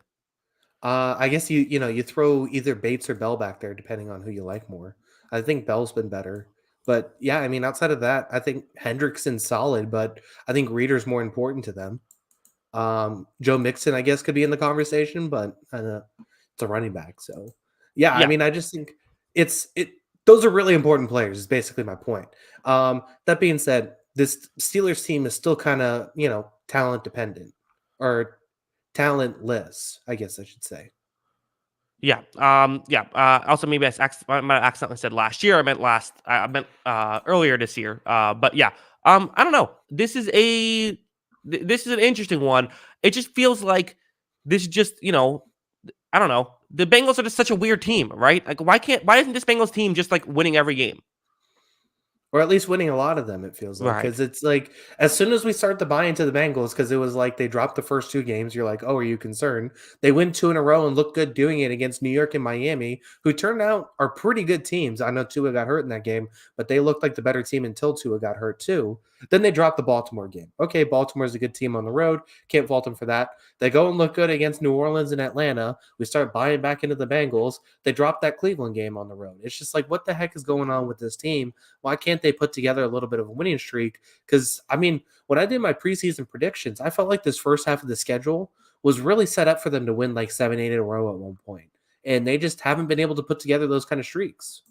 I guess you throw either Bates or Bell back there depending on who you like more. I think Bell's been better. But yeah, I mean outside of that, I think Hendrickson's solid, but I think Reader's more important to them. Joe Mixon, I guess, could be in the conversation, but it's a running back. So yeah, I Yeah, mean, I just think it. Those are really important players. Is basically my point. That being said, this Steelers team is still kind of talent dependent or talentless, I guess I should say. yeah, yeah. Also, maybe I might have accidentally said last year. I meant earlier this year. But yeah. I don't know. This is an interesting one. It just feels like this just I don't know. The Bengals are just such a weird team, right? Like, why isn't this Bengals team just like winning every game? Or at least winning a lot of them, it feels like. Right. Because it's like, as soon as we start to buy into the Bengals, because it was like they dropped the first 2 games, you're like, oh, are you concerned? They win 2 in a row and look good doing it against New York and Miami, who turned out are pretty good teams. I know Tua got hurt in that game, but they looked like the better team until Tua got hurt too. Then they dropped the Baltimore game. Okay, Baltimore's a good team on the road. Can't fault them for that. They go and look good against New Orleans and Atlanta. We start buying back into the Bengals. They dropped that Cleveland game on the road. It's just like, what the heck is going on with this team? Why can't they put together a little bit of a winning streak? Because, I mean, when I did my preseason predictions, I felt like this first half of the schedule was really set up for them to win like 7, 8 in a row at one point. And they just haven't been able to put together those kind of streaks.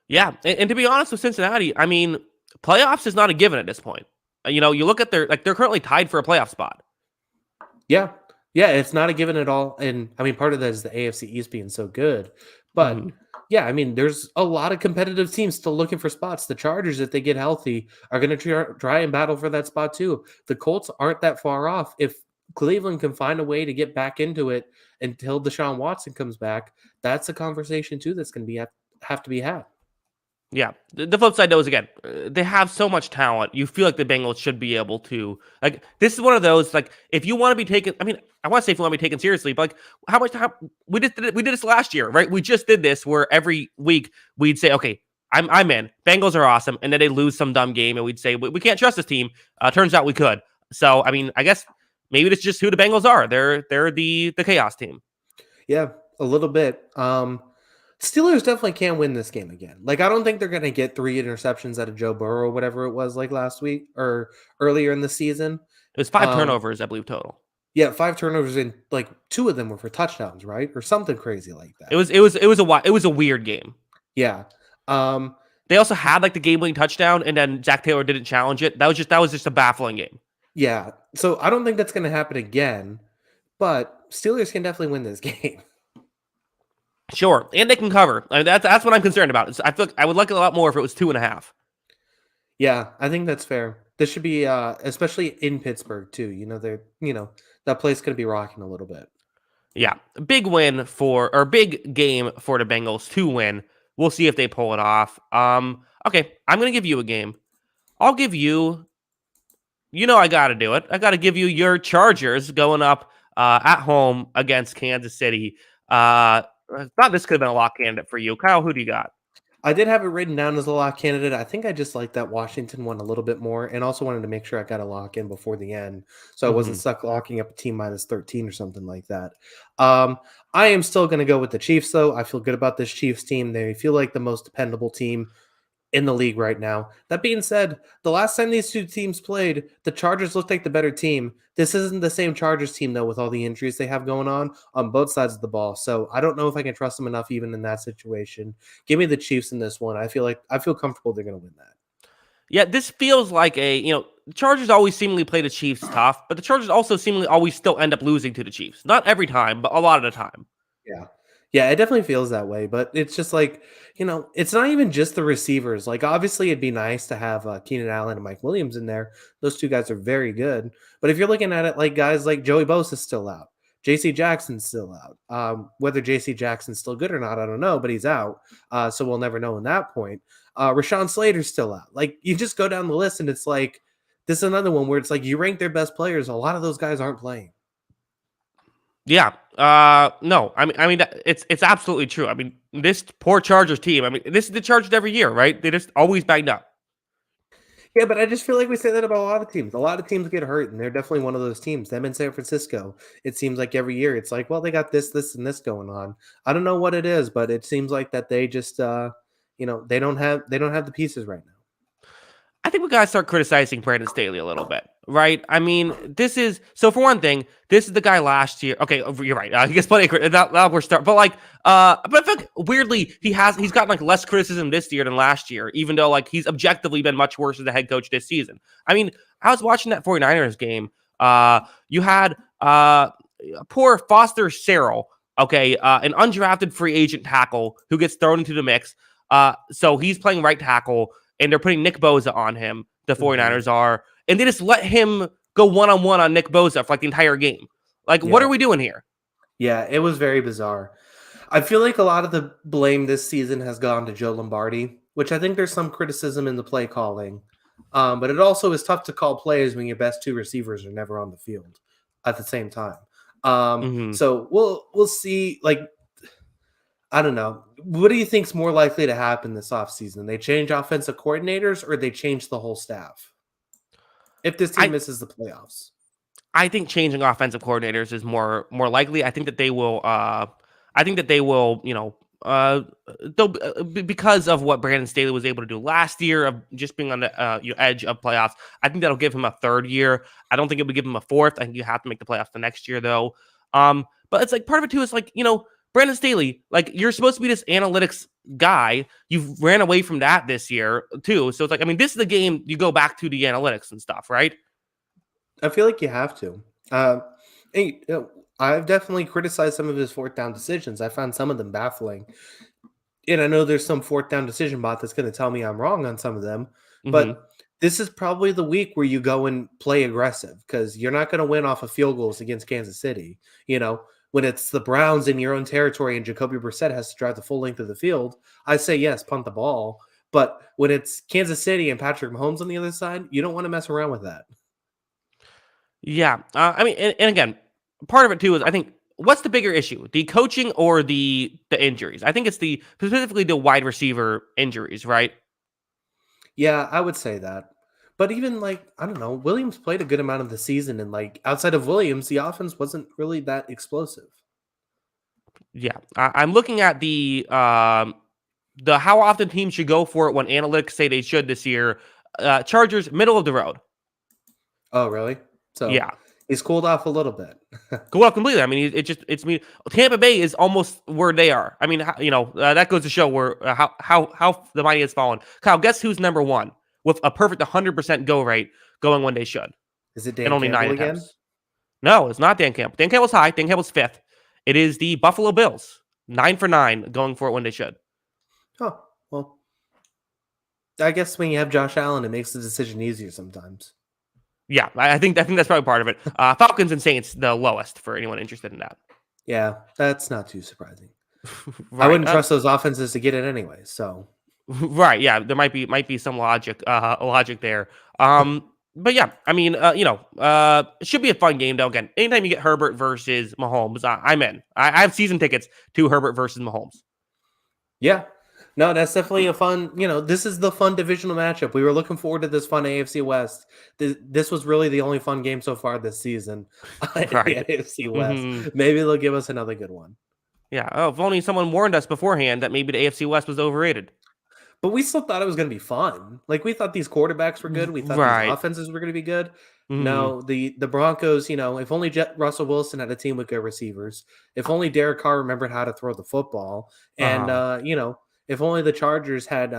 Yeah, and to be honest with Cincinnati, I mean, playoffs is not a given at this point. You look at they're currently tied for a playoff spot. Yeah. Yeah, it's not a given at all. And I mean, part of that is the AFC East being so good. But Mhm. yeah, I mean, there's a lot of competitive teams still looking for spots. The Chargers, if they get healthy, are going to try and battle for that spot too. The Colts aren't that far off. If Cleveland can find a way to get back into it until Deshaun Watson comes back, that's a conversation too that's going to have to be had. Yeah. The flip side, though, is again, they have so much talent. You feel like the Bengals should be able to like. This is one of those like if you want to be taken. I mean, I want to say if you want to be taken seriously, but like how much time we did this last year, right? We just did this where every week we'd say, okay, I'm in. Bengals are awesome, and then they lose some dumb game, and we'd say we can't trust this team. Turns out we could. So I mean, I guess maybe it's just who the Bengals are. They're the chaos team. Yeah, a little bit. Steelers definitely can win this game again. Like, I don't think they're going to get 3 interceptions out of Joe Burrow or whatever it was like last week or earlier in the season. It was 5 Um, turnovers, I believe, total. yeah, 5 turnovers and like 2 of them were for touchdowns, right? Or something crazy like It that. was it was it was it was a weird game. Yeah. Um, They also had like the game-winning touchdown, and then Zach Taylor didn't challenge it. That was just a baffling game. yeah. So I don't think that's going to happen again, but Steelers can definitely win this game. Sure, and they can cover. I mean, that's what I'm concerned about. I feel like I would like it a lot more if it was 2.5. Yeah, I think that's fair. This should be especially in Pittsburgh too. That place going to be rocking a little bit. Yeah, big game for the Bengals to win. We'll see if they pull it off. Okay, I'm gonna give you a game. I'll give you. I got to do it. I got to give you your Chargers going up at home against Kansas City. I thought this could have been a lock candidate for you, Kyle. Who do you got? I did have it written down as a lock candidate. I think I just liked that Washington one a little bit more, and also wanted to make sure I got a lock in before the end, so I wasn't Hmm. stuck locking up a team minus 13 or something like that. Um, I am still going to go with the Chiefs, though. I feel good about this Chiefs team. They feel like the most dependable team in the league right now. That being said, the last time these 2 teams played, the Chargers looked like the better team. This isn't the same Chargers team, though, with all the injuries they have going on both sides of the ball. So I don't know if I can trust them enough even in that situation. Give me the Chiefs in this one. I feel comfortable they're going to win that. Yeah, this feels like the Chargers always seemingly play the Chiefs tough, but the Chargers also seemingly always still end up losing to the Chiefs. Not every time, but a lot of the time. Yeah. Yeah, it definitely feels that way, but it's just like, it's not even just the receivers. Like, obviously, it'd be nice to have Keenan Allen and Mike Williams in there. Those two guys are very good. But if you're looking at it like guys like Joey Bosa's still out, JC Jackson's still out. Whether JC Jackson's still good or not, I don't know, but he's out. So we'll never know in that point. Rashawn Slater's still out. Like, you just go down the list and it's like, this is another one where it's like you rank their best players. A lot of those guys aren't playing. Yeah. No. It's absolutely true. I mean, this poor Chargers team. I mean, this is the Chargers every year, right? They just always banged up. Yeah, but I just feel like we say that about a lot of teams. A lot of teams get hurt, and they're definitely one of those teams. Them in San Francisco, it seems like every year it's like, well, they got this, this, and this going on. I don't know what it is, but it seems like that they just, they don't have the pieces right now. I think we gotta start criticizing Brandon Staley a little bit, right? I mean, this is so for one thing, this is the guy last year. Okay, you're right. He gets plenty of that we're start, but but I feel like weirdly he's gotten like less criticism this year than last year, even though like he's objectively been much worse as a head coach this season. I mean, I was watching that 49ers game. You had poor Foster Sarrell, okay, an undrafted free agent tackle who gets thrown into the mix. So he's playing right tackle and they're putting Nick Bosa on him, the 49ers are, and they just let him go one-on-one on Nick Bosa for like the entire game. Like, what are Yeah. we doing here? Yeah, it was very bizarre. I feel like a lot of the blame this season has gone to Joe Lombardi, which I think there's some criticism in the play calling. But it also is tough to call plays when your best two receivers are never on the field at the same time. Mhm. So we'll see. Like, I don't know. What do you think's more likely to happen this offseason? They change offensive coordinators or they change the whole staff if this team I misses the playoffs? I think changing offensive coordinators is more likely. I think that they will. I think that they will. Because of what Brandon Staley was able to do last year of just being on the edge of playoffs. I think that'll give him a third year. I don't think it would give him a fourth. I think you have to make the playoffs the next year though. But it's like part of it too is like Brandon Staley. Like you're supposed to be this analytics guy. You've ran away from that this year too. So it's like I mean this is the game you go back to the analytics and stuff, right? I feel like you have to. Uh, hey, I've definitely criticized some of his fourth down decisions. I found some of them baffling. And I know there's some fourth down decision bot that's going to tell me I'm wrong on some of them, Hmm. but this is probably the week where you go and play aggressive because you're not going to win off of field goals against Kansas City. When it's the Browns in your own territory and Jacoby Brissett has to drive the full length of the field, I say yes, punt the ball. But when it's Kansas City and Patrick Mahomes on the other side, you don't want to mess around with that. Yeah. I mean, and again, part of it too is I think what's the bigger issue, the coaching or the injuries? I think it's the specifically the wide receiver injuries, right? Yeah, I would say that. But even like, I don't know, Williams played a good amount of the season, and like outside of Williams, the offense wasn't really that explosive. Yeah. I'm looking at the how often teams should go for it when analytics say they should this year. Chargers middle of the road. Oh, really? So Yeah. he's cooled off a little bit. Well, completely. I mean, it's me. Tampa Bay is almost where they are. I mean, that goes to show where how the mighty has fallen. Kyle, guess who's number one with a perfect 100% go rate going when they should, Is it and Dan only nine Campbell again? attempts. No, it's not Dan Campbell. Dan Campbell's high. Dan Campbell's fifth. It is the Buffalo Bills, 9 for 9 going for it when they should. Oh, well, I guess when you have Josh Allen, it makes the decision easier sometimes. Yeah, I think that's probably part of it. Falcons and Saints the lowest for anyone interested in that. Yeah, that's not too surprising. I Right. wouldn't trust those offenses to get it anyway. So Right. Yeah, there might be some logic there. But yeah, I mean, it should be a fun game though. Again, anytime you get Herbert versus Mahomes, I'm in. I have season tickets to Herbert versus Mahomes. yeah, no, that's definitely a fun. This is the fun divisional matchup. We were looking forward to this fun AFC West. This was really the only fun game so far this season in the Right. AFC West. Hmm. Maybe they'll give us another good one. Yeah. Oh, if only someone warned us beforehand that maybe the AFC West was overrated. But we still thought it was going to be fun. Like we thought these quarterbacks were good. We thought these Right. offenses were going to be good. Hmm. No, the Broncos. If only Russell Wilson had a team with good receivers. If only Derek Carr remembered how to throw the football. And Uh, if only the Chargers had.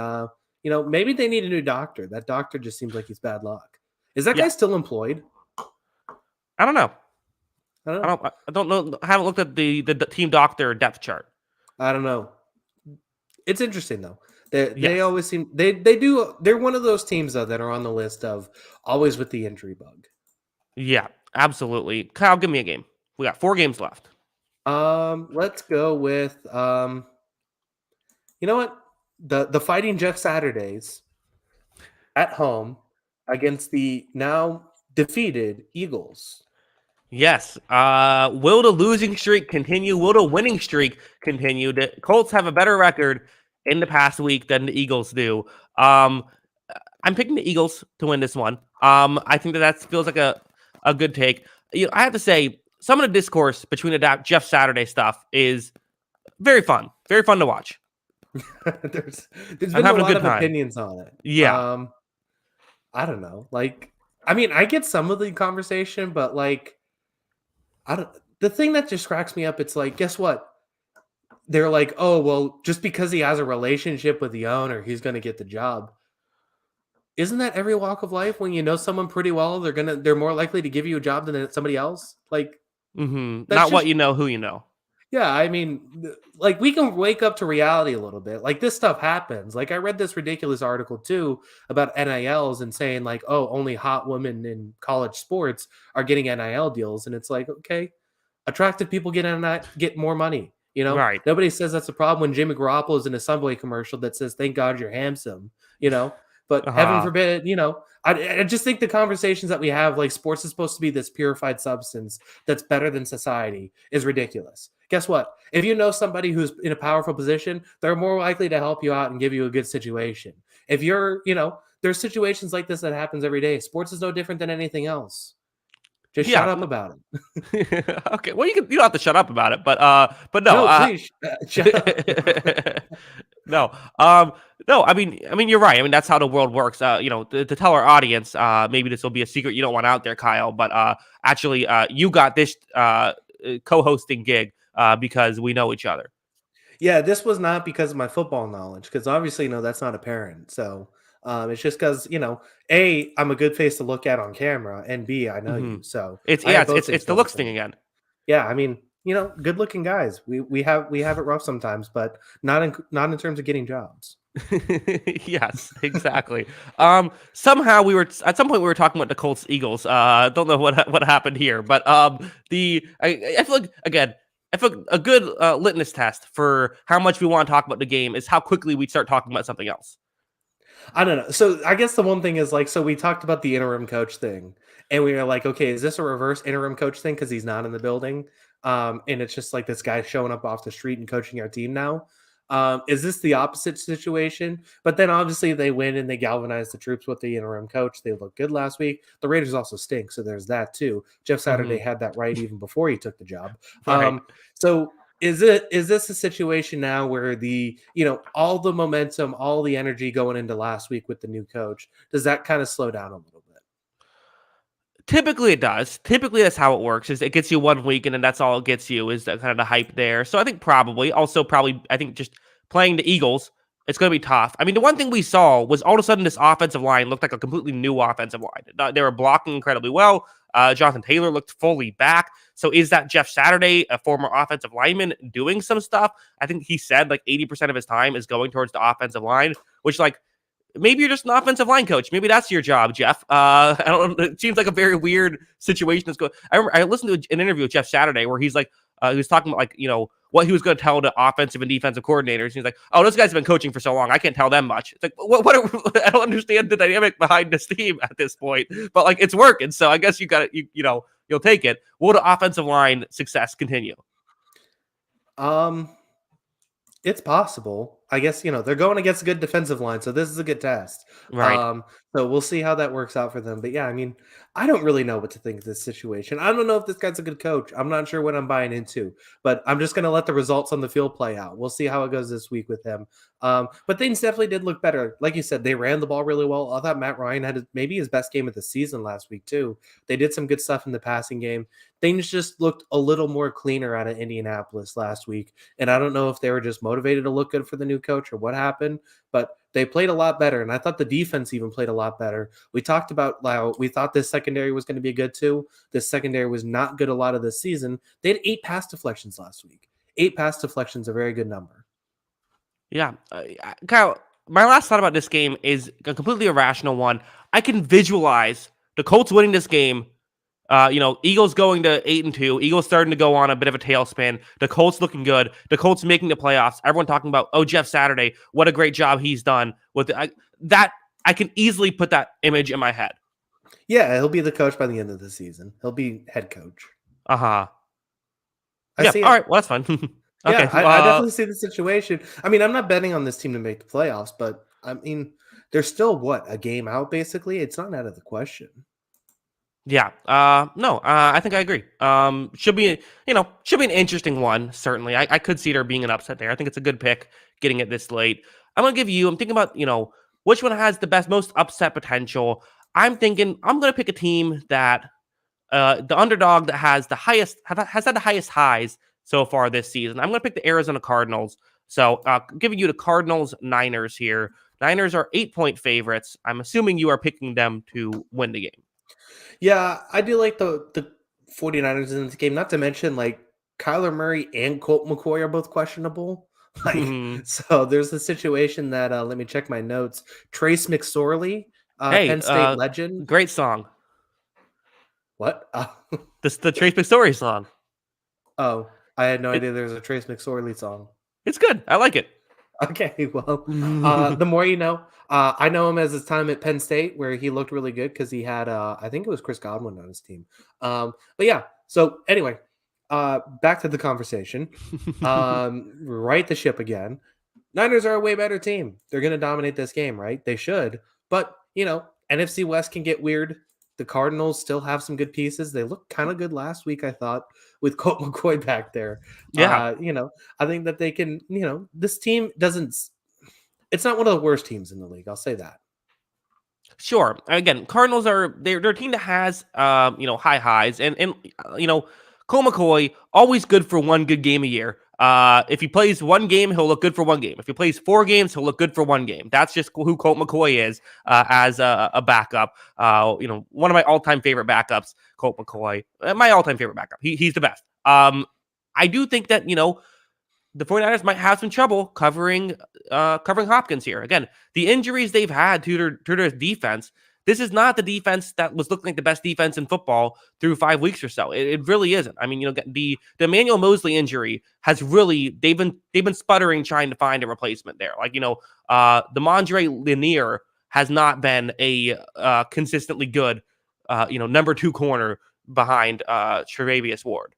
Maybe they need a new doctor. That doctor just seems like he's bad luck. Is that guy yeah. still employed? I don't know. I don't I know. don't. I don't know. I haven't looked at the team doctor depth chart. I don't know. It's interesting though. They Yes. always seem they're one of those teams though that are on the list of always with the injury bug. Yeah, absolutely. Kyle, give me a game. We got 4 games left. Let's go with you know what? The Fighting Jeff Saturdays at home against the now defeated Eagles. Yes. Will the losing streak continue? Will the winning streak continue? The Colts have a better record in the past week than the Eagles do. Um, I'm picking the Eagles to win this one. I think that feels like a good take. I have to say, some of the discourse between the Jeff Saturday stuff is very fun to watch. There's I'm been a having a lot good of time. opinions on it. Yeah. I don't know. Like, I mean, I get some of the conversation, but like, I don't. The thing that just cracks me up, it's like, guess what? They're like, oh well, just because he has a relationship with the owner, he's going to get the job. Isn't that every walk of life? When you know someone pretty well, they're more likely to give you a job than somebody else. Like, that's Not what just you know, who you know. yeah. I mean, like we can wake up to reality a little bit. Like this stuff happens. Like I read this ridiculous article too about NILs and saying like, oh, only hot women in college sports are getting NIL deals, and it's like, okay, attractive people get more money. Right. Nobody says that's a problem when Jimmy Garoppolo is in a Subway commercial that says, "Thank God you're handsome." But heaven Uh-huh. forbid, I just think the conversations that we have, like sports is supposed to be this purified substance that's better than society, is ridiculous. Guess what? If you know somebody who's in a powerful position, they're more likely to help you out and give you a good situation. If there's situations like this that happens every day. Sports is no different than anything else. Just shut Yeah. up about it. Okay. Well, you don't have to shut up about it, but no. No, please shut up. No. No. I mean, you're right. I mean, that's how the world works. To tell our audience, maybe this will be a secret you don't want out there, Kyle. But actually, you got this co-hosting gig because we know each other. Yeah, this was not because of my football knowledge, because obviously, that's not apparent. So it's just because, A, I'm a good face to look at on camera, and B, I know hmm you. So It's I yeah. have It's, both it's things it's the going looks for thing me. again. Yeah, I mean, good looking guys. We have it rough sometimes, but not in terms of getting jobs. Yes, exactly. Somehow at some point we were talking about the Colts Eagles. Don't know what happened here, but I feel like again, I feel like a good litmus test for how much we want to talk about the game is how quickly we start talking about something else. I don't know. So I guess the one thing is like, so we talked about the interim coach thing, and we were like, okay, is this a reverse interim coach thing because he's not in the building? And it's just like this guy showing up off the street and coaching our team now. Is this the opposite situation? But then obviously they win and they galvanize the troops with the interim coach. They look good last week. The Raiders also stink, so there's that too. Jeff Saturday hmm had that right even before he took the job. Right. So is this a situation now where all the momentum, all the energy going into last week with the new coach, does that kind of slow down a little bit? Typically, it does. Typically, that's how it works. Is it gets you 1 week, and then that's all it gets you is that kind of the hype there. So I think probably, I think just playing the Eagles, it's going to be tough. I mean, the one thing we saw was all of a sudden this offensive line looked like a completely new offensive line. They were blocking incredibly well. Jonathan Taylor looked fully back. So is that Jeff Saturday, a former offensive lineman, doing some stuff? I think he said like 80% of his time is going towards the offensive line, which like maybe you're just an offensive line coach. Maybe that's your job, Jeff. I don't. It seems like a very weird situation. That's going. I listened to an interview with Jeff Saturday where he's like, he was talking about like what he was going to tell the offensive and defensive coordinators. He's like, oh, those guys have been coaching for so long, I can't tell them much. It's like, I don't understand the dynamic behind this team at this point, but like it's working. So I guess you got it. You'll take it. Will the offensive line success continue? Um, It's possible. I guess, they're going against a good defensive line, so this is a good test. Right. So we'll see how that works out for them. But yeah, I mean, I don't really know what to think of this situation. I don't know if this guy's a good coach. I'm not sure what I'm buying into, but I'm just going to let the results on the field play out. We'll see how it goes this week with him. But things definitely did look better. Like you said, they ran the ball really well. I thought Matt Ryan had maybe his best game of the season last week, too. They did some good stuff in the passing game. Things just looked a little more cleaner out of Indianapolis last week. And I don't know if they were just motivated to look good for the new coach or what happened, but they played a lot better. And I thought the defense even played a lot better. We talked about how we thought this secondary was going to be good too. This secondary was not good a lot of this season. They had 8 pass deflections last week. 8 pass deflections, a very good number. Yeah. Kyle, my last thought about this game is a completely irrational one. I can visualize the Colts winning this game. Eagles going to 8-2. Eagles starting to go on a bit of a tailspin. The Colts looking good. The Colts making the playoffs. Everyone talking about, oh, Jeff Saturday, what a great job he's done with it. I can easily put that image in my head. Yeah, he'll be the coach by the end of the season. He'll be head coach. Uh-huh. I Yeah, see it. all right, well, that's fun. Okay. Yeah, I definitely see the situation. I mean, I'm not betting on this team to make the playoffs, but I mean, they're still a game out basically. It's not out of the question. Yeah. No, I think I agree. Should be an interesting one, certainly. I could see there being an upset there. I think it's a good pick getting it this late. I'm thinking about, which one has the most upset potential. I'm thinking I'm going to pick a team that the underdog that has has had the highest highs so far this season. I'm going to pick the Arizona Cardinals. So, giving you the Cardinals Niners here. Niners are 8-point favorites. I'm assuming you are picking them to win the game. Yeah, I do like the 49ers in this game. Not to mention, like, Kyler Murray and Colt McCoy are both questionable. Like, so there's the situation that let me check my notes. Trace McSorley, Hey, Penn State legend. great song. What? This the Trace McSorley song. Oh, I had no idea there was a Trace McSorley song. It's good. I like it. Okay, well, the more you know. I know him as his time at Penn State, where he looked really good because he had, I think it was Chris Godwin on his team. But yeah, so anyway, back to the conversation. Right the ship again. Niners are a way better team. They're going to dominate this game, right? They should. But, NFC West can get weird. The Cardinals still have some good pieces. They looked kind of good last week, I thought, with Colt McCoy back there. Yeah. I think that they can, this team it's not one of the worst teams in the league. I'll say that. Sure. Again, Cardinals they're a team that has high highs and Cole McCoy always good for one good game a year. If he plays one game, he'll look good for one game. If he plays 4 games, he'll look good for one game. That's just who Colt McCoy is as a backup. One of my all-time favorite backups, Colt McCoy. My all-time favorite backup. He's the best. I do think that the 49ers might have some trouble covering Hopkins here. Again, the injuries they've had to their defense. This is not the defense that was looking like the best defense in football through 5 weeks or so. It really isn't. I mean, the Emmanuel Mosley injury has really they've been sputtering trying to find a replacement there. Like Demondre Lanier has not been a consistently good number 2 corner behind Tre'Davious Ward.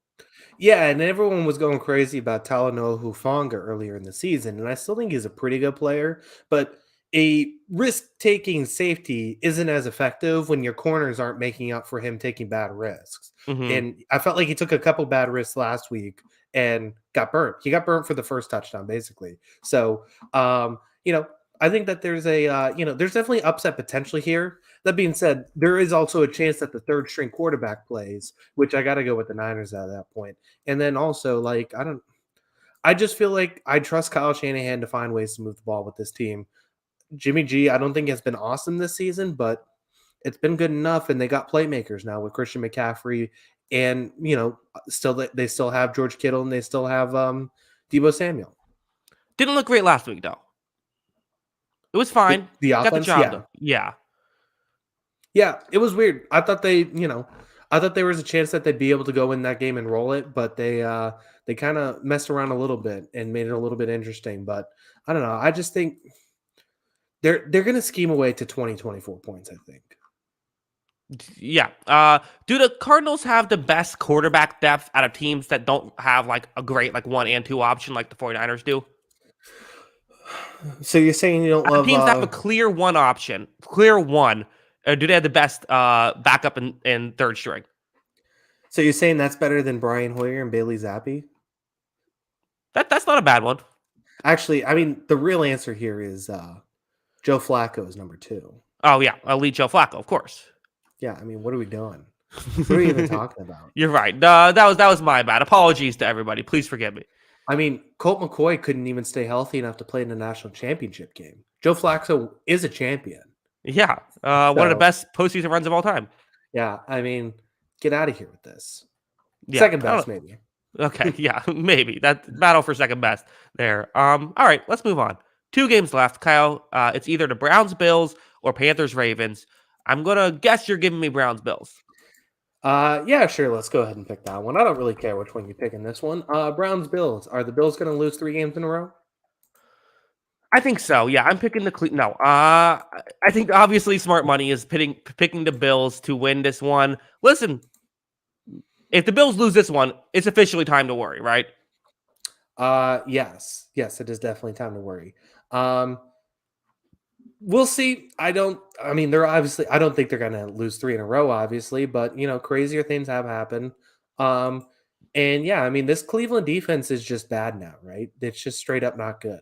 Yeah, and everyone was going crazy about Talanoa Hufanga earlier in the season, and I still think he's a pretty good player, but a risk-taking safety isn't as effective when your corners aren't making up for him taking bad risks. Mm-hmm. And I felt like he took a couple bad risks last week and got burnt. He got burnt for the first touchdown, basically. So, I think that there's there's definitely upset potential here. That being said, there is also a chance that the third string quarterback plays, which I got to go with the Niners at that point. And then also, I just feel like I trust Kyle Shanahan to find ways to move the ball with this team. Jimmy G, I don't think has been awesome this season, but it's been good enough. And they got playmakers now with Christian McCaffrey, and they still have George Kittle, and they still have Deebo Samuel. Didn't look great last week though. It was fine. The offense, got the job though. Yeah. Yeah, it was weird. I thought there was a chance that they'd be able to go in that game and roll it, but they kind of messed around a little bit and made it a little bit interesting. But I don't know. I just think they're going to scheme away to 20-24 points, I think. Yeah. Do the Cardinals have the best quarterback depth out of teams that don't have like a great 1 and 2 option like the 49ers do? So you're saying you don't love teams that have a clear one option, do they have the best backup in third string? So you're saying that's better than Brian Hoyer and Bailey Zappi? That's not a bad one. Actually, I mean, the real answer here is Joe Flacco is number 2. Oh yeah, elite Joe Flacco, of course. Yeah, I mean, what are we doing? What are we even talking about? You're right. That was my bad. Apologies to everybody. Please forgive me. I mean, Colt McCoy couldn't even stay healthy enough to play in a national championship game. Joe Flacco is a champion. Yeah, one of the best postseason runs of all time. Yeah, I mean, get out of here with this. Yeah, Second best, maybe. Okay, yeah, maybe that battle for second best there. All right, let's move on. 2 games left, Kyle. It's either the Browns Bills or Panthers Ravens. I'm gonna guess you're giving me Browns Bills. Yeah, sure. Let's go ahead and pick that one. I don't really care which one you pick in this one. Browns Bills. Are the Bills going to lose 3 games in a row? I think so. Yeah, I'm picking the no. I think obviously smart money is picking the Bills to win this one. Listen, if the Bills lose this one, it's officially time to worry, right? Yes, it is definitely time to worry. Um, we'll see. I mean, they're obviously. I don't think they're going to lose 3 in a row, obviously, but crazier things have happened. Um, and yeah, I mean, this Cleveland defense is just bad now, right? It's just straight up not good.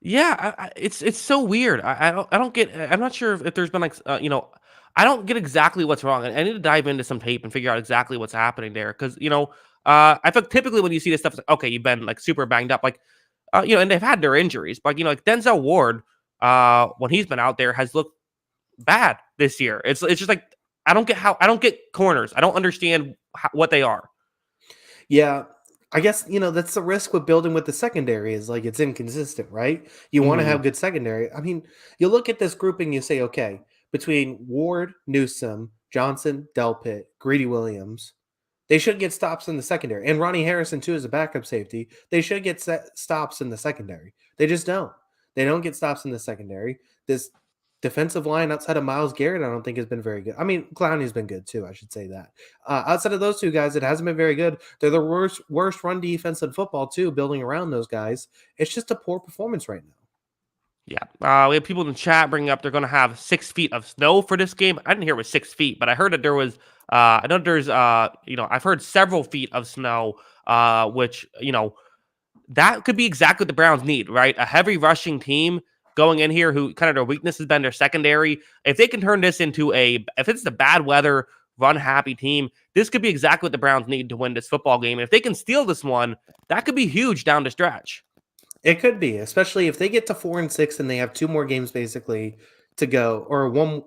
Yeah, it's so weird. I don't get. I'm not sure if there's been like I don't get exactly what's wrong. I need to dive into some tape and figure out exactly what's happening there because I feel typically when you see this stuff, it's like okay, you've been like super banged up, like and they've had their injuries, but like Denzel Ward, when he's been out there, has looked bad this year. It's just like I don't get corners. I don't understand what they are. Yeah, I guess that's the risk with building with the secondary is like it's inconsistent, right? You want to Hmm. have good secondary. I mean, you look at this grouping, you say, okay, between Ward, Newsome, Johnson, Delpit, Greedy Williams, they should get stops in the secondary. And Ronnie Harrison too as a backup safety. They should get stops in the secondary. They just don't. They don't get stops in the secondary. This defensive line outside of Miles Garrett, I don't think has been very good. I mean, Clowney's been good too. I should say that. Outside of those two guys, it hasn't been very good. They're the worst run defense in football too. Building around those guys, it's just a poor performance right now. Yeah, we have people in the chat bringing up they're going to have 6 feet of snow for this game. I didn't hear it was 6 feet, but I heard that there was. I know there's. I've heard several feet of snow. Which that could be exactly what the Browns need, right? A heavy rushing team going in here who kind of their weakness has been their secondary. If they can turn this into if it's the bad weather run happy team, this could be exactly what the Browns need to win this football game. And if they can steal this one, that could be huge down the stretch. It could be, especially if they get to 4-6 and they have 2 more games basically to go, or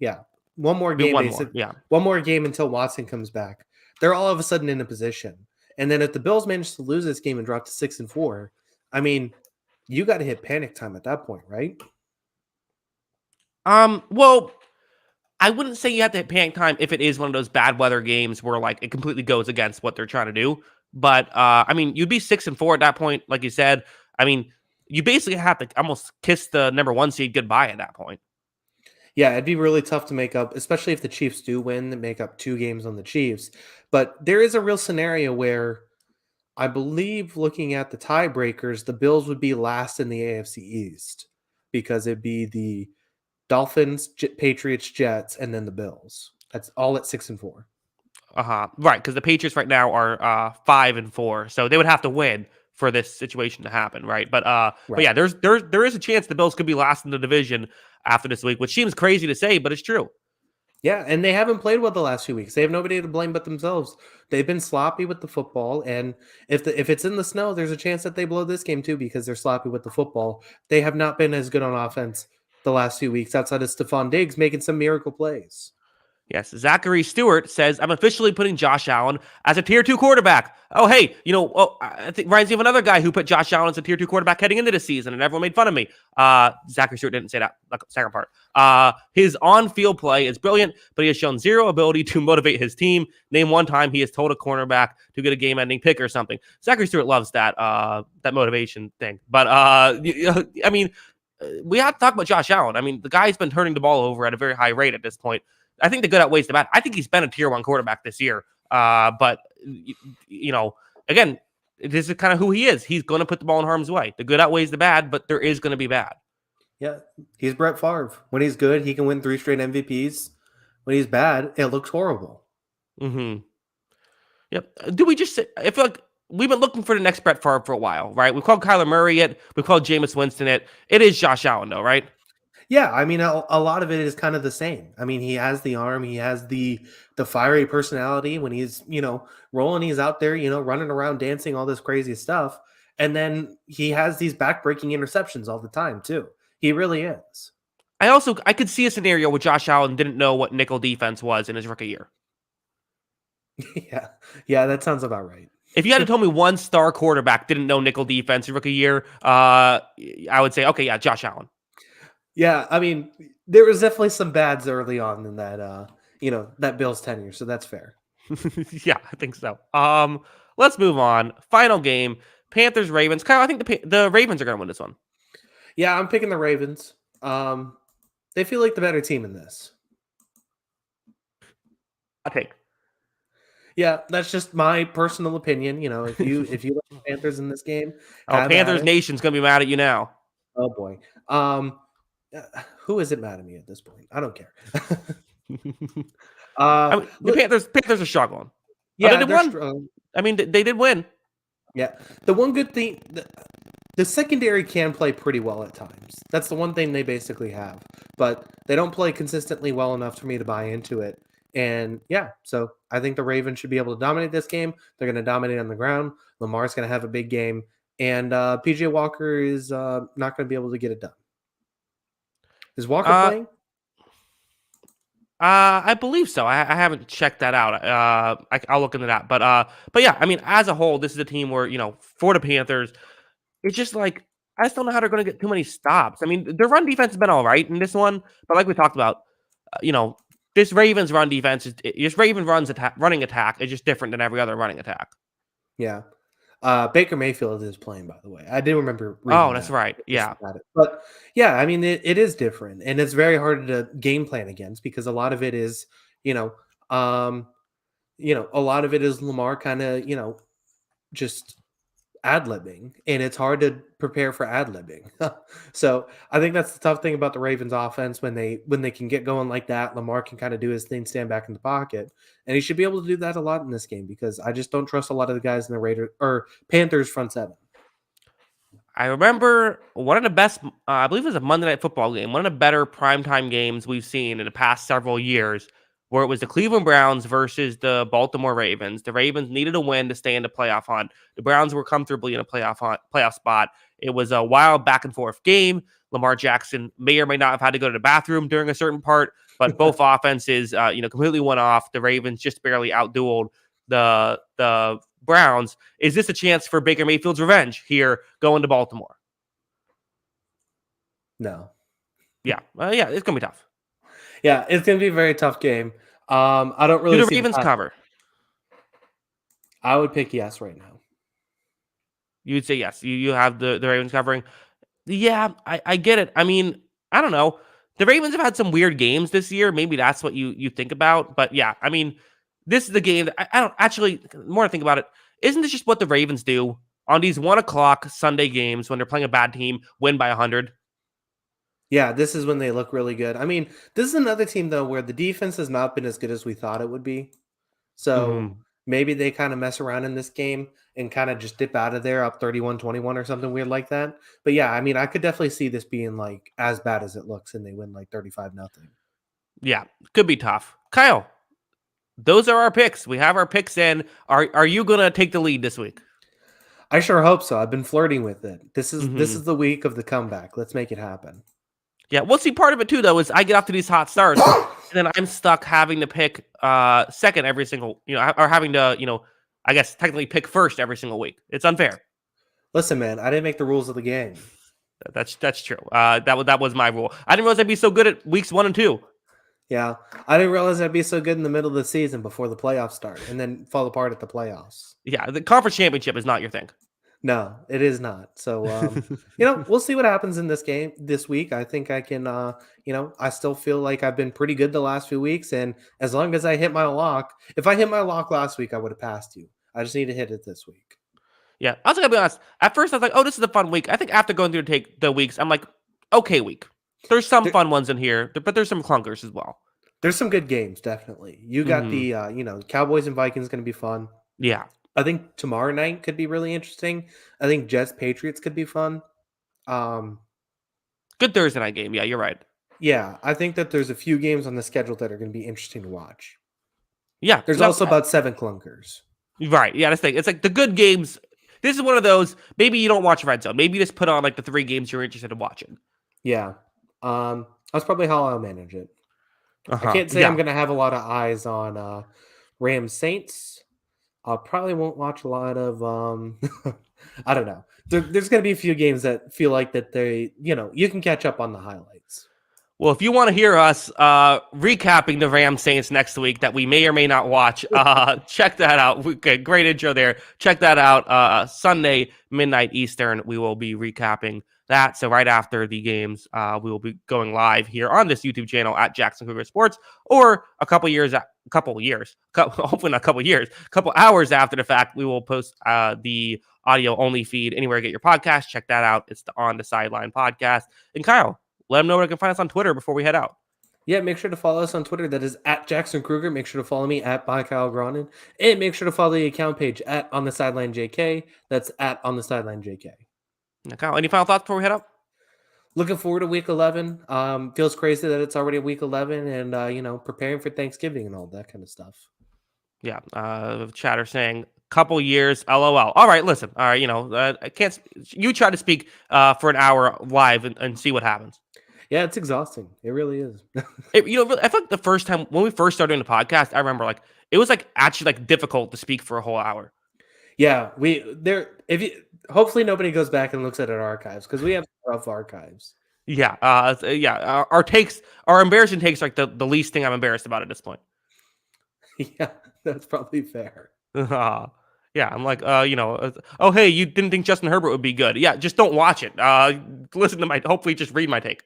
yeah, one more Be game, one more, yeah. one more game until Watson comes back. They're all of a sudden in a position, and then if the Bills manage to lose this game and drop to 6-4, I mean, you got to hit panic time at that point, right? Well, I wouldn't say you have to hit panic time if it is one of those bad weather games where like it completely goes against what they're trying to do. But I mean, you'd be 6-4 at that point, like you said. I mean, you basically have to almost kiss the number 1 seed goodbye at that point. Yeah, it'd be really tough to make up, especially if the Chiefs do win, and make up 2 games on the Chiefs. But there is a real scenario where I believe looking at the tiebreakers, the Bills would be last in the AFC East because it'd be the Dolphins, Patriots, Jets, and then the Bills. That's all at 6-4. Right, because the Patriots right now are 5-4, so they would have to win for this situation to happen, right? But Right. yeah, there is a chance the Bills could be last in the division after this week, which seems crazy to say, but it's true. Yeah, and they haven't played well the last few weeks. They have nobody to blame but themselves. They've been sloppy with the football, and if it's in the snow, there's a chance that they blow this game too because they're sloppy with the football. They have not been as good on offense the last few weeks outside of Stephon Diggs making some miracle plays. Yes, Zachary Stewart says, I'm officially putting Josh Allen as a tier 2 quarterback. Oh, hey, I think reminds me of another guy who put Josh Allen as a tier 2 quarterback heading into the season, and everyone made fun of me. Zachary Stewart didn't say that, like, second part. His on-field play is brilliant, but he has shown zero ability to motivate his team. Name one time he has told a cornerback to get a game-ending pick or something. Zachary Stewart loves that motivation thing. But, I mean, we have to talk about Josh Allen. I mean, the guy's been turning the ball over at a very high rate at this point. I think the good outweighs the bad. I think he's been a tier 1 quarterback this year. But again, this is kind of who he is. He's going to put the ball in harm's way. The good outweighs the bad, but there is going to be bad. Yeah, he's Brett Favre. When he's good, he can win 3 straight MVPs. When he's bad, it looks horrible. Mm-hmm. Yep. Do we just say, I feel like we've been looking for the next Brett Favre for a while, right? We've called Kyler Murray it. We've called Jameis Winston it. It is Josh Allen, though, right? Yeah, I mean, a lot of it is kind of the same. I mean, he has the arm, he has the fiery personality when he's rolling. He's out there, running around, dancing, all this crazy stuff, and then he has these backbreaking interceptions all the time too. He really is. I could see a scenario where Josh Allen didn't know what nickel defense was in his rookie year. Yeah, that sounds about right. If you had to tell me one star quarterback didn't know nickel defense rookie year, I would say, okay, yeah, Josh Allen. Yeah, I mean, there was definitely some bads early on in that, that Bills tenure, so that's fair. Yeah, I think so. Let's move on. Final game, Panthers Ravens. Kyle, I think the Ravens are going to win this one. Yeah, I'm picking the Ravens. They feel like the better team in this. I take. Yeah, that's just my personal opinion. If you like the Panthers in this game, Oh, have at Panthers it. Nation's going to be mad at you now. Oh boy. Who is it mad at me at this point? I don't care. I mean, the Look, Panthers are struggling. Oh, they yeah, did they're one. strong. I mean, they did win. Yeah, the one good thing, the secondary can play pretty well at times. That's the one thing they basically have, but they don't play consistently well enough for me to buy into it. And yeah, so I think the Ravens should be able to dominate this game. They're going to dominate on the ground. Lamar's going to have a big game, and PJ Walker is not going to be able to get it done. Is Walker Uh, playing? I believe so. I haven't checked that out. I'll look into that. But yeah, I mean, as a whole, this is a team where for the Panthers, it's just like I just don't know how they're going to get too many stops. I mean, their run defense has been all right in this one, but like we talked about, this Ravens run defense this Ravens running attack is just different than every other running attack. Yeah. Baker Mayfield is playing, by the way. I did remember Oh, reading that's that. right. Yeah. But yeah, I mean, it is different, and it's very hard to game plan against because a lot of it is, a lot of it is Lamar kind of, just ad-libbing, and it's hard to prepare for ad-libbing. So I think that's the tough thing about the Ravens offense when they can get going like that. Lamar can kind of do his thing, stand back in the pocket, and he should be able to do that a lot in this game because I just don't trust a lot of the guys in the Raiders or Panthers front seven. I remember one of the best, I believe it was a Monday Night Football game, one of the better primetime games we've seen in the past several years, where it was the Cleveland Browns versus the Baltimore Ravens. The Ravens needed a win to stay in the playoff hunt. The Browns were comfortably in a playoff spot. It was a wild back and forth game. Lamar Jackson may or may not have had to go to the bathroom during a certain part, but both offenses, completely went off. The Ravens just barely outdueled the Browns. Is this a chance for Baker Mayfield's revenge here going to Baltimore? No. Yeah. Yeah, it's going to be tough. Yeah, it's going to be a very tough game. I don't really Do the see Ravens cover? I would pick yes right now. You would say yes. You have the Ravens covering. Yeah, I get it. I mean, I don't know. The Ravens have had some weird games this year. Maybe that's what you think about. But yeah, I mean, this is the game that I don't actually, the more I think about it, isn't this just what the Ravens do on these 1:00 Sunday games when they're playing a bad team, win by 100? Yeah, this is when they look really good. I mean, this is another team though where the defense has not been as good as we thought it would be. So Hmm. maybe they kind of mess around in this game and kind of just dip out of there up 31-21 or something weird like that. But yeah, I mean, I could definitely see this being like as bad as it looks and they win like 35-0. Yeah, could be tough. Kyle, those are our picks. We have our picks in. Are you gonna take the lead this week? I sure hope so. I've been flirting with it. This Hmm. is the week of the comeback. Let's make it happen. Yeah, we'll see. Part of it too, though, is I get off to these hot starts, and then I'm stuck having to pick second every single, or having to, I guess technically pick first every single week. It's unfair. Listen, man, I didn't make the rules of the game. That's true. That was my rule. I didn't realize I'd be so good at weeks 1 and 2. Yeah, I didn't realize I'd be so good in the middle of the season before the playoffs start and then fall apart at the playoffs. Yeah, the conference championship is not your thing. No, it is not. So, we'll see what happens in this game this week. I think I can, I still feel like I've been pretty good the last few weeks. And as long as I hit my lock, if I hit my lock last week, I would have passed you. I just need to hit it this week. Yeah, I was gonna be honest. At first, I was like, "Oh, this is a fun week." I think after going through the weeks, I'm like, "Okay, week." There's some There, fun ones in here, but there's some clunkers as well. there's some good games, definitely. You got Hmm. the, Cowboys and Vikings going to be fun. Yeah, I think tomorrow night could be really interesting. I think Jets Patriots could be fun. Um, good Thursday night game. Yeah, you're right. yeah, I think that there's a few games on the schedule that are going to be interesting to watch. Yeah, There's no, also about 7 clunkers. right. Yeah, that's the thing. It's like the good games. This is one of those. Maybe you don't watch Red Zone. Maybe you just put on like the 3 games you're interested in watching. Yeah. That's probably how I'll manage it. I can't say I'm Yeah. going to have a lot of eyes on Rams Saints. I probably won't watch a lot of I don't know. There's going to be a few games that feel like that you can catch up on the highlights. Well, if you want to hear us recapping the Rams Saints next week that we may or may not watch, check that out. Okay, great intro there. Check that out. Sunday, midnight Eastern, we will be recapping that. So right after the games, we will be going live here on this YouTube channel at Jackson Cougar Sports, or hopefully not a couple hours after the fact, we will post the audio only feed anywhere you get your podcast. Check that out. It's the On the Sideline podcast. And Kyle, let them know where they can find us on Twitter before we head out. Yeah, make sure to follow us on Twitter. That is at Jackson Kruger. Make sure to follow me at by Kyle Gronin. And make sure to follow the account page at On the Sideline JK. That's at On the Sideline JK. Now, Kyle, any final thoughts before we head out? Looking forward to week 11. Feels crazy that it's already week 11 and, preparing for Thanksgiving and all that kind of stuff. Yeah. Chatter saying couple years, LOL. All right, listen. All right, I can't. You try to speak for an hour live and see what happens. Yeah, it's exhausting. It really is. I feel like the first time when we first started doing the podcast, I remember it was actually difficult to speak for a whole hour. Yeah, hopefully nobody goes back and looks at our archives because we have rough archives. Yeah, our takes, our embarrassing takes, the least thing I'm embarrassed about at this point. Yeah, that's probably fair. Yeah, I'm oh hey, you didn't think Justin Herbert would be good? Yeah, just don't watch it. Listen to hopefully just read my take.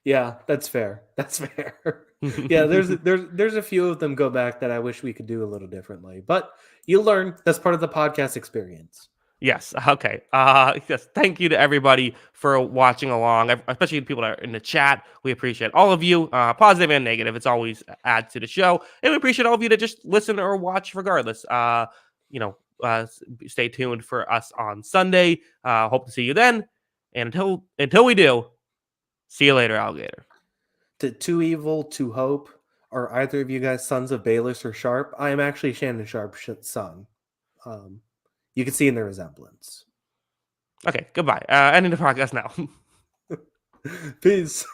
Yeah, that's fair. That's fair. Yeah, there's a few of them go back that I wish we could do a little differently, but you learn. That's part of the podcast experience. Yes. Okay. Yes. Thank you to everybody for watching along, especially the people that are in the chat. We appreciate all of you, positive and negative. It's always adds to the show, and we appreciate all of you that just listen or watch regardless. Stay tuned for us on Sunday. Hope to see you then. And until we do, see you later, alligator. To Too Evil, To Hope, are either of you guys sons of Bayless or Sharp? I am actually Shannon Sharp's son. You can see in the resemblance. Okay, goodbye. Ending the podcast now. Peace.